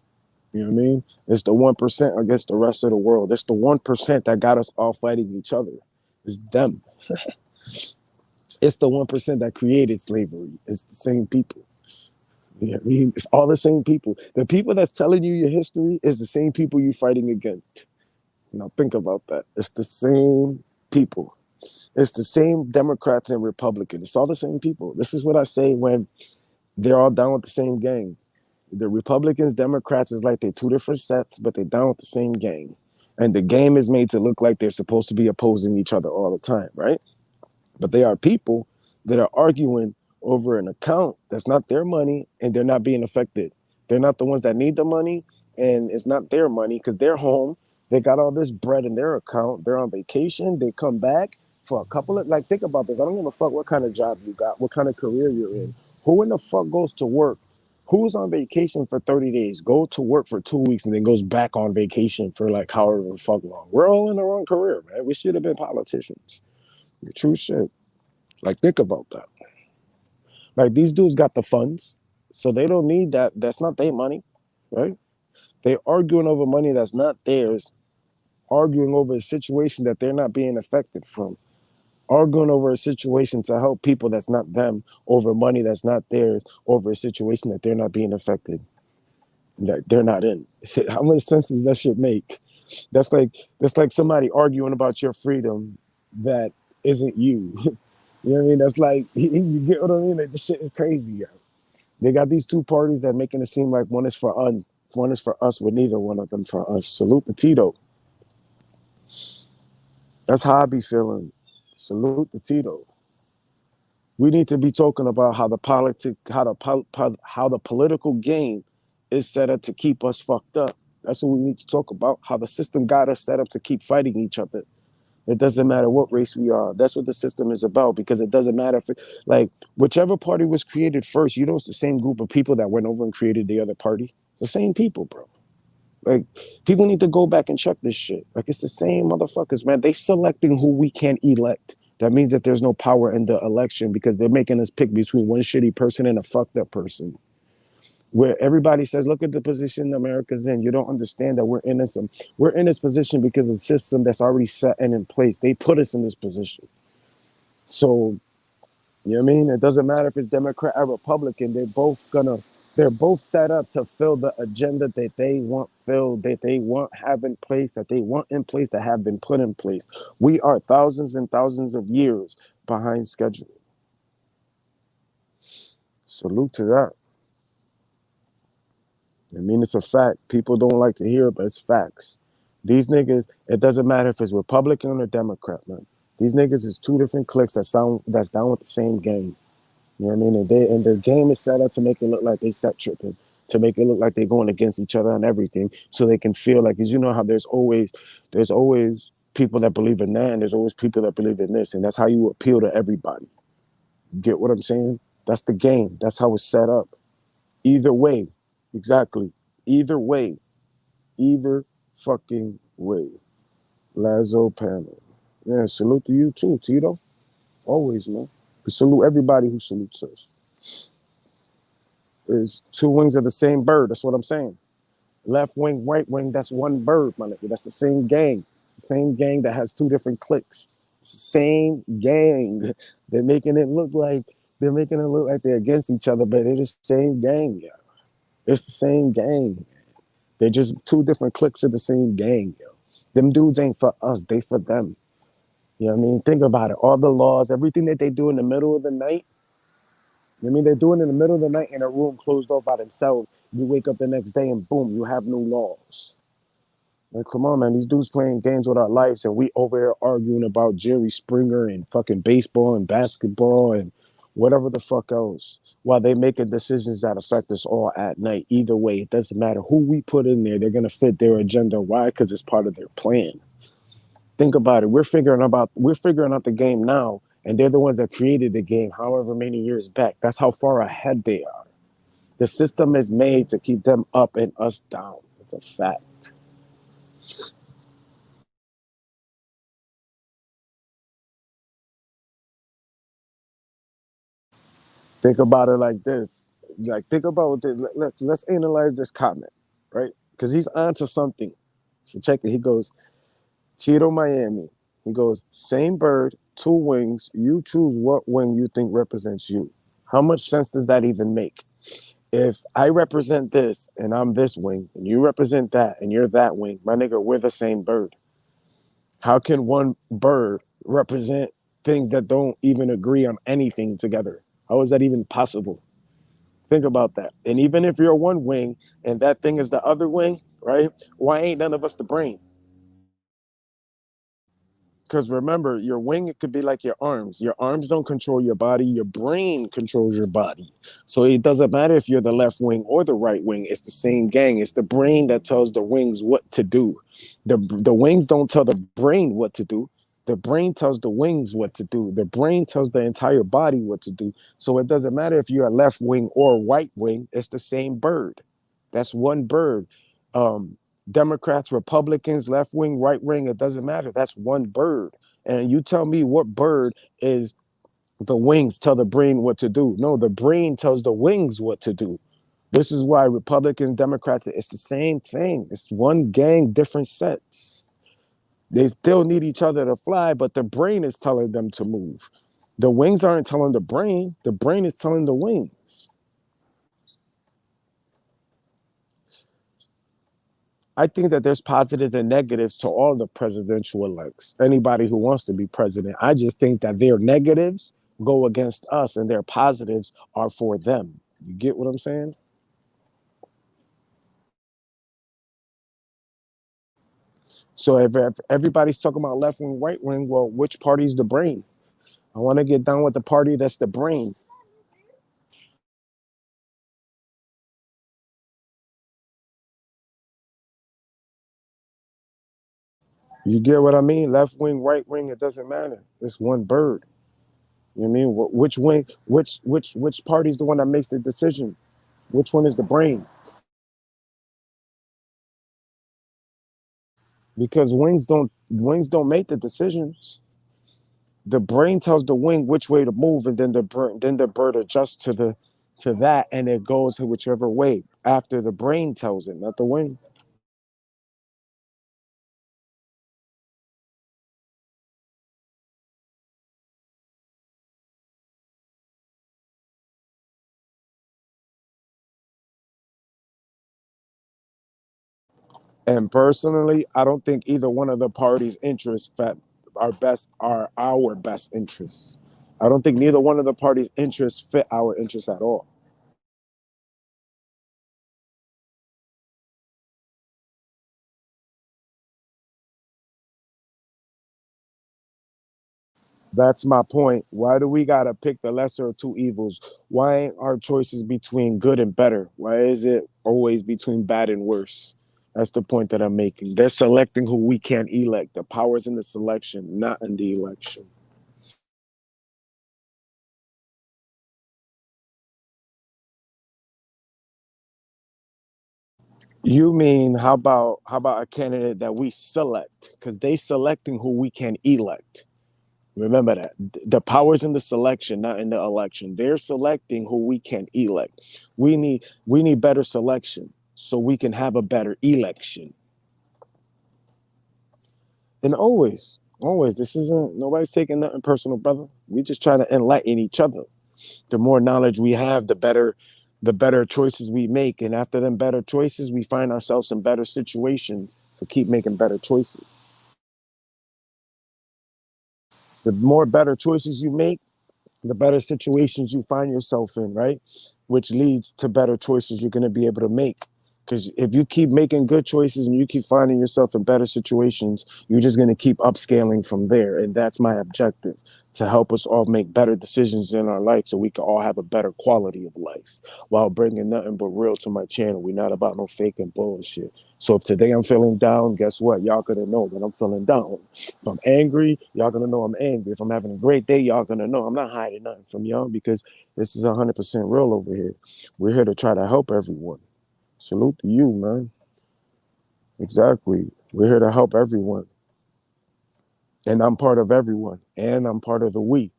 You know what I mean? It's the 1% against the rest of the world. It's the 1% that got us all fighting each other. It's them. It's the 1% that created slavery. It's the same people. You know what I mean? It's all the same people. The people that's telling you your history is the same people you're fighting against. Now think about that. It's the same people. It's the same Democrats and Republicans. It's all the same people. This is what I say when they're all down with the same gang. The Republicans, Democrats is like they're two different sets, but they're down with the same gang. And the game is made to look like they're supposed to be opposing each other all the time, right? But they are people that are arguing over an account that's not their money and they're not being affected. They're not the ones that need the money and it's not their money because they're home. They got all this bread in their account. They're on vacation. They come back for a couple of, like, think about this. I don't give a fuck what kind of job you got, what kind of career you're in. Who in the fuck goes to work? Who's on vacation for 30 days, go to work for 2 weeks, and then goes back on vacation for like however the fuck long? We're all in the wrong career, man. We should have been politicians. True shit. Like, think about that. Like, these dudes got the funds, so they don't need that. That's not their money, right? They arguing over money that's not theirs, arguing over a situation that they're not being affected from, arguing over a situation to help people that's not them, over money that's not theirs, over a situation that they're not being affected, that they're not in. How much sense does that shit make? That's like somebody arguing about your freedom that isn't you. You know what I mean? That's like, you get what I mean? Like, this shit is crazy, yo. They got these two parties that making it seem like one is for us, with neither one of them for us. Salute the Tito. That's how I be feeling. Salute the Tito. We need to be talking about how the political game is set up to keep us fucked up. That's what we need to talk about. How the system got us set up to keep fighting each other. It doesn't matter what race we are. That's what the system is about, because it doesn't matter if like, whichever party was created first, you know, it's the same group of people that went over and created the other party. It's the same people, bro. Like, people need to go back and check this shit. Like, it's the same motherfuckers, man. They selecting who we can't elect. That means that there's no power in the election, because they're making us pick between one shitty person and a fucked up person. Where everybody says, look at the position America's in. You don't understand that we're in this position because of the system that's already set and in place. They put us in this position. So, you know what I mean? It doesn't matter if it's Democrat or Republican. They're both set up to fill the agenda that they want filled, that they want have in place, that they want in place, that have been put in place. We are thousands and thousands of years behind schedule. Salute to that. I mean, it's a fact. People don't like to hear it, but it's facts. These niggas, it doesn't matter if it's Republican or Democrat, man. These niggas is two different cliques that's down with the same game. You know what I mean? And their game is set up to make it look like they set tripping, to make it look like they're going against each other and everything, so they can feel like, because you know how there's always people that believe in that, and there's always people that believe in this, and that's how you appeal to everybody. You get what I'm saying? That's the game. That's how it's set up. Either way, exactly. Either way, either fucking way. Lazo panel. Yeah, salute to you too, Tito. Always, man. We salute everybody who salutes us. Is two wings of the same bird. That's what I'm saying. Left wing, right wing, that's one bird, my nigga. That's the same gang. It's the same gang that has two different cliques. It's the same gang. They're making it look like they're against each other, but it is the same gang, yeah. It's the same gang. They're just two different cliques of the same gang, yo. Them dudes ain't for us, they for them. You know what I mean? Think about it. All the laws, everything that they do in the middle of the night, you know what I mean? They're doing it in the middle of the night in a room closed off by themselves. You wake up the next day and boom, you have new laws. Like, come on, man. These dudes playing games with our lives, and we over here arguing about Jerry Springer and fucking baseball and basketball and whatever the fuck else, while they making decisions that affect us all at night. Either way, it doesn't matter who we put in there. They're gonna fit their agenda. Why? Because it's part of their plan. Think about it. We're figuring out the game now, and they're the ones that created the game however many years back. That's how far ahead they are. The system is made to keep them up and us down. It's a fact. Think about it like this. Like, think about this. Let's analyze this comment, right? Because he's onto something. So check it. He goes, Tito Miami. He goes, same bird, two wings. You choose what wing you think represents you. How much sense does that even make? If I represent this and I'm this wing, and you represent that and you're that wing, my nigga, we're the same bird. How can one bird represent things that don't even agree on anything together? How is that even possible? Think about that. And even if you're one wing and that thing is the other wing, right? Why ain't none of us the brain? Because remember, your wing, it could be like your arms. Your arms don't control your body. Your brain controls your body. So it doesn't matter if you're the left wing or the right wing. It's the same gang. It's the brain that tells the wings what to do. The wings don't tell the brain what to do. The brain tells the wings what to do. The brain tells the entire body what to do. So it doesn't matter if you're a left wing or right wing, it's the same bird. That's one bird. Um, Democrats, Republicans, left wing, right wing, it doesn't matter. That's one bird. And you tell me what bird is the wings tell the brain what to do. No, the brain tells the wings what to do. This is why Republicans, Democrats, it's the same thing. It's one gang, different sets. They still need each other to fly, but the brain is telling them to move. The wings aren't telling the brain is telling the wings. I think that there's positives and negatives to all the presidential elects. Anybody who wants to be president, I just think that their negatives go against us and their positives are for them. You get what I'm saying? So if everybody's talking about left wing, right wing, well, which party's the brain? I want to get down with the party that's the brain. You get what I mean? Left wing, right wing, it doesn't matter. It's one bird. You know what I mean? Which wing, which party's the one that makes the decision? Which one is the brain? Because wings don't make the decisions. The brain tells the wing which way to move, and then the bird adjusts to that, and it goes whichever way after the brain tells it, not the wing. And personally, I don't think either one of the parties' interests fit our best interests. I don't think neither one of the parties' interests fit our interests at all. That's my point. Why do we gotta pick the lesser of two evils? Why ain't our choices between good and better? Why is it always between bad and worse? That's the point that I'm making. They're selecting who we can't elect. The power's in the selection, not in the election. You mean how about a candidate that we select? Because they selecting who we can elect. Remember that the power's in the selection, not in the election. They're selecting who we can elect. We need better selection so we can have a better election. And always, this isn't nobody's taking nothing personal, brother. We just trying to enlighten each other. The more knowledge we have, the better choices we make. And after them better choices, we find ourselves in better situations to keep making better choices. The more better choices you make, the better situations you find yourself in, right? Which leads to better choices you're going to be able to make. Because if you keep making good choices and you keep finding yourself in better situations, you're just going to keep upscaling from there. And that's my objective, to help us all make better decisions in our life so we can all have a better quality of life while bringing nothing but real to my channel. We're not about no fake and bullshit. So if today I'm feeling down, guess what? Y'all gonna know that I'm feeling down. If I'm angry, y'all gonna know I'm angry. If I'm having a great day, y'all gonna know I'm not hiding nothing from y'all, because this is 100% real over here. We're here to try to help everyone. Salute to you, man. Exactly. We're here to help everyone. And I'm part of everyone. And I'm part of the we.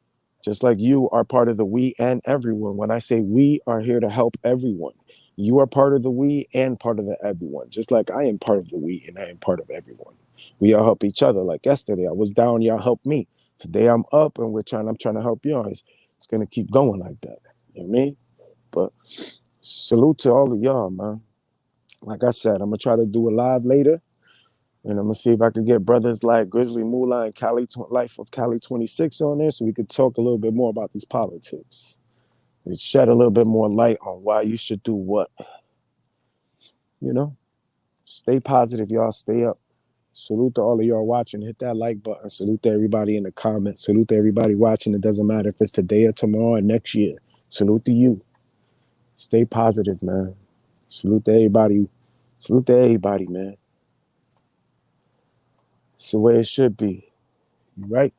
Just like you are part of the we and everyone. When I say we are here to help everyone, you are part of the we and part of the everyone. Just like I am part of the we and I am part of everyone. We all help each other. Like yesterday, I was down, y'all helped me. Today I'm up and I'm trying to help y'all. It's gonna keep going like that. You know what I mean? But salute to all of y'all, man. Like I said, I'm gonna try to do a live later. And I'm gonna see if I could get brothers like Grizzly Moolah and Life of Cali 26 on there, so we could talk a little bit more about these politics. And shed a little bit more light on why you should do what. You know, stay positive, y'all. Stay up. Salute to all of y'all watching. Hit that like button. Salute to everybody in the comments. Salute to everybody watching. It doesn't matter if it's today or tomorrow or next year. Salute to you. Stay positive, man. Salute to everybody. Salute to everybody, man. It's the way it should be. right?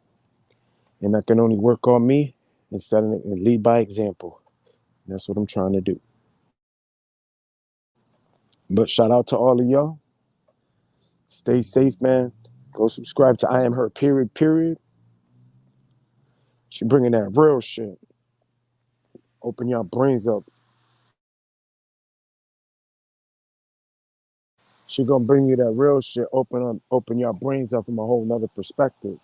And I can only work on me and setting it and lead by example. That's what I'm trying to do. But shout out to all of y'all. Stay safe, man. Go subscribe to I Am Her, period, period. She bringing that real shit. Open your brains up. She gonna bring you that real shit. Open your brains up from a whole nother perspective.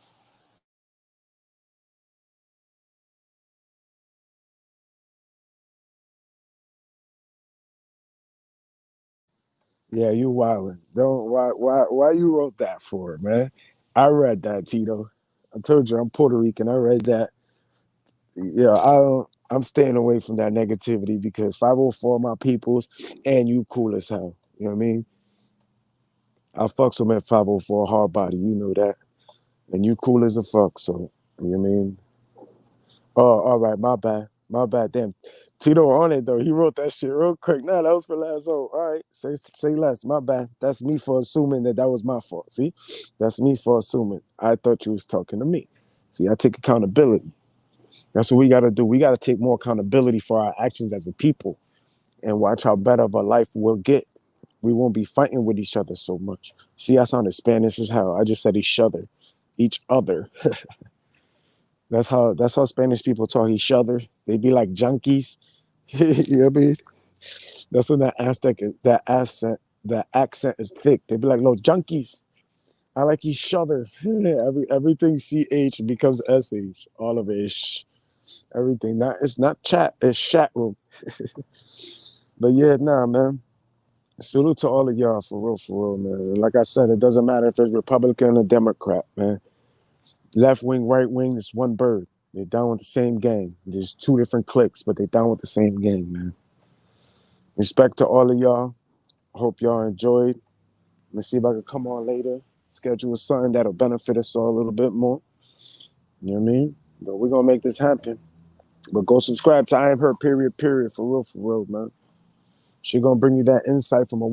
Yeah, you wildin'. Don't why you wrote that for, man? I read that, Tito. I told you I'm Puerto Rican. I read that. Yeah, I'm staying away from that negativity because 504 my peoples and you cool as hell. You know what I mean? I fucks with him at 504 hard body, you know that. And you cool as a fuck, so you know what I mean? Oh, all right, my bad. My bad. Damn. Tito on it though. He wrote that shit real quick. Nah, that was for last. Oh, all right. Say less. My bad. That's me for assuming that was my fault. See? That's me for assuming. I thought you was talking to me. See, I take accountability. That's what we gotta do. We gotta take more accountability for our actions as a people and watch how better of a life we'll get. We won't be fighting with each other so much. See, I sounded Spanish as hell. I just said each other. Each other. That's how Spanish people talk each other. They be like junkies. You know what I mean? That's when that accent is thick. They be like, "No junkies. I like each other." Everything ch becomes sh. All of it is everything. Not it's not chat. It's chat room. But yeah, nah, man. Salute to all of y'all for real, man. Like I said, it doesn't matter if it's Republican or Democrat, man. Left wing, right wing, it's one bird. They're down with the same gang. There's two different cliques, but they're down with the same gang, man. Respect to all of y'all. Hope y'all enjoyed. Let's see if I can come on later. Schedule something that'll benefit us all a little bit more. You know what I mean? But we're gonna make this happen. But go subscribe to I Am Her, period, period, for real, man. She gonna bring you that insight from a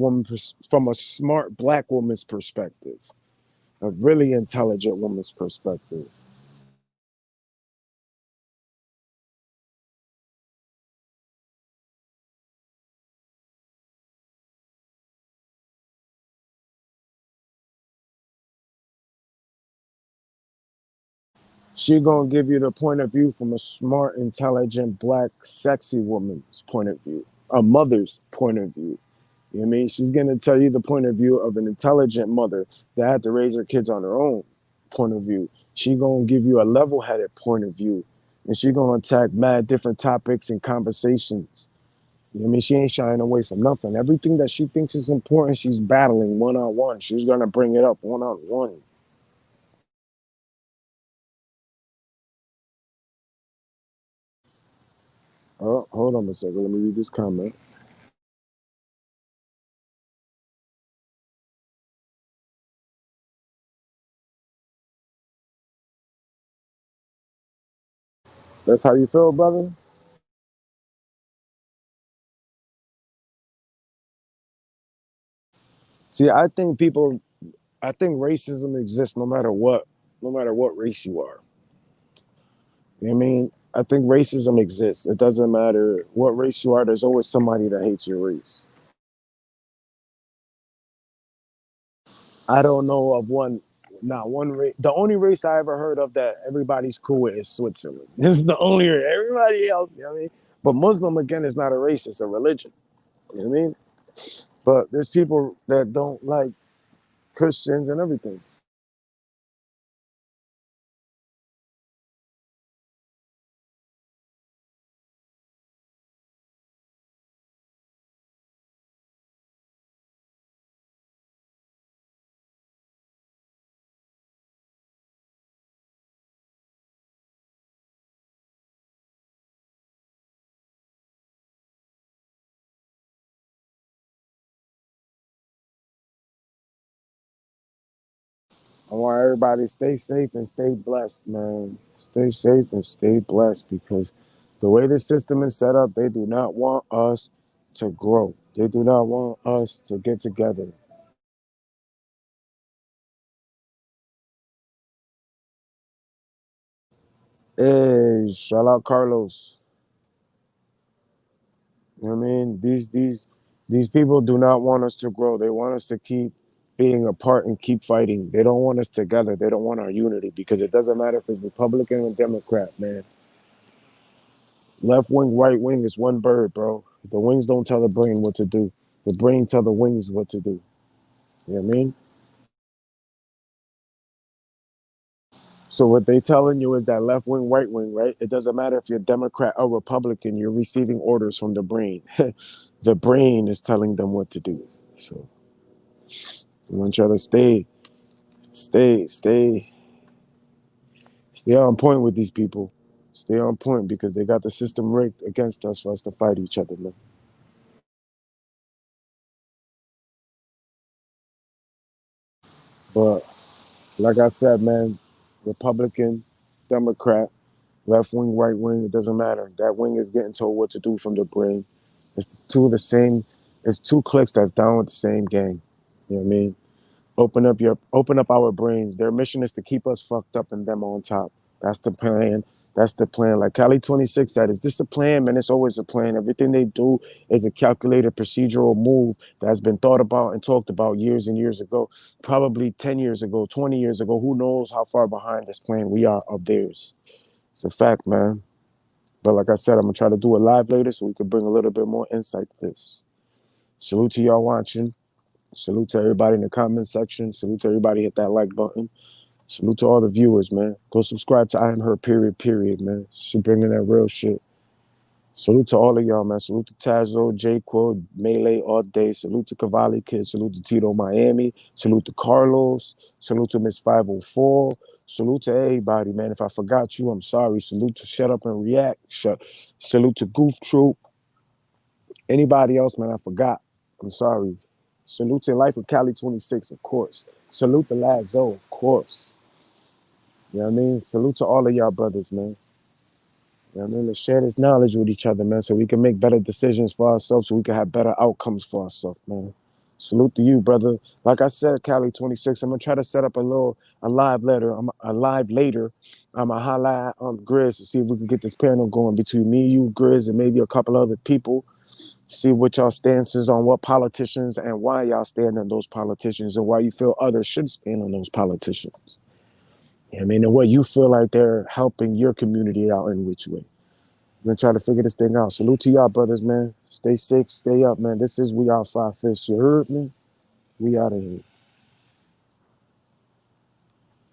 from a smart black woman's perspective, a really intelligent woman's perspective. She gonna give you the point of view from a smart, intelligent, black, sexy woman's point of view, a mother's point of view. You know what I mean? She's gonna tell you the point of view of an intelligent mother that had to raise her kids on her own point of view. She gonna give you a level-headed point of view, and she gonna attack mad different topics and conversations. You know what I mean? She ain't shying away from nothing. Everything that she thinks is important, she's battling one on one. She's gonna bring it up one on one. Oh, hold on a second. Let me read this comment. That's how you feel, brother? See, I think racism exists no matter what race you are. You know what I mean? I think racism exists. It doesn't matter what race you are, there's always somebody that hates your race. I don't know of one, not one race. The only race I ever heard of that everybody's cool with is Switzerland. This is the only race. Everybody else, you know what I mean? But Muslim, again, is not a race, it's a religion. You know what I mean? But there's people that don't like Christians and everything. I want everybody to stay safe and stay blessed, man. Stay safe and stay blessed because the way the system is set up, they do not want us to grow. They do not want us to get together. Hey, shout out Carlos. You know what I mean? These people do not want us to grow. They want us to keep being apart and keep fighting. They don't want us together. They don't want our unity because it doesn't matter if it's Republican or Democrat, man. Left wing, right wing is one bird, bro. The wings don't tell the brain what to do. The brain tell the wings what to do. You know what I mean? So what they telling you is that left wing, right wing, right? It doesn't matter if you're Democrat or Republican, you're receiving orders from the brain. The brain is telling them what to do. So I want y'all to stay stay on point with these people. Stay on point because they got the system rigged against us for us to fight each other, man. But like I said, man, Republican, Democrat, left wing, right wing, it doesn't matter. That wing is getting told what to do from the brain. It's two of the same. It's two cliques that's down with the same gang. You know what I mean? Open up our brains. Their mission is to keep us fucked up and them on top. That's the plan. That's the plan. Like Cali 26 said, is this a plan? Man, it's always a plan. Everything they do is a calculated procedural move that's been thought about and talked about years and years ago, probably 10 years ago, 20 years ago. Who knows how far behind this plan we are of theirs. It's a fact, man. But like I said, I'm gonna try to do it live later so we could bring a little bit more insight to this. Salute to y'all watching. Salute to everybody in the comment section. Salute to everybody hit that like button. Salute to all the viewers, man. Go subscribe to I Am Her, period, man. She bringing that real shit. Salute to all of y'all, man. Salute to Tazo, J Quill, Melee all day. Salute to Cavalli Kid. Salute to Tito Miami. Salute to Carlos. Salute to Miss 504. Salute to everybody, man. If I forgot you, I'm sorry. Salute to Shut Up and React. Salute to Goof Troop. Anybody else, man, I forgot. I'm sorry. Salute to Life of Cali 26, of course. Salute to Lazo, of course. You know what I mean? Salute to all of y'all brothers, man. You know what I mean? Let's share this knowledge with each other, man, so we can make better decisions for ourselves, so we can have better outcomes for ourselves, man. Salute to you, brother. Like I said, Cali 26, I'm gonna try to set up a live later. A live later. I'm gonna highlight Grizz to see if we can get this panel going between me, you, Grizz, and maybe a couple other people. See what y'all stances on what politicians and why y'all stand on those politicians and why you feel others should stand on those politicians. You know what I mean, and what you feel like they're helping your community out in which way. We're gonna try to figure this thing out. Salute to y'all, brothers, man. Stay safe, stay up, man. This is We Are Five Fists. You heard me? We out of here.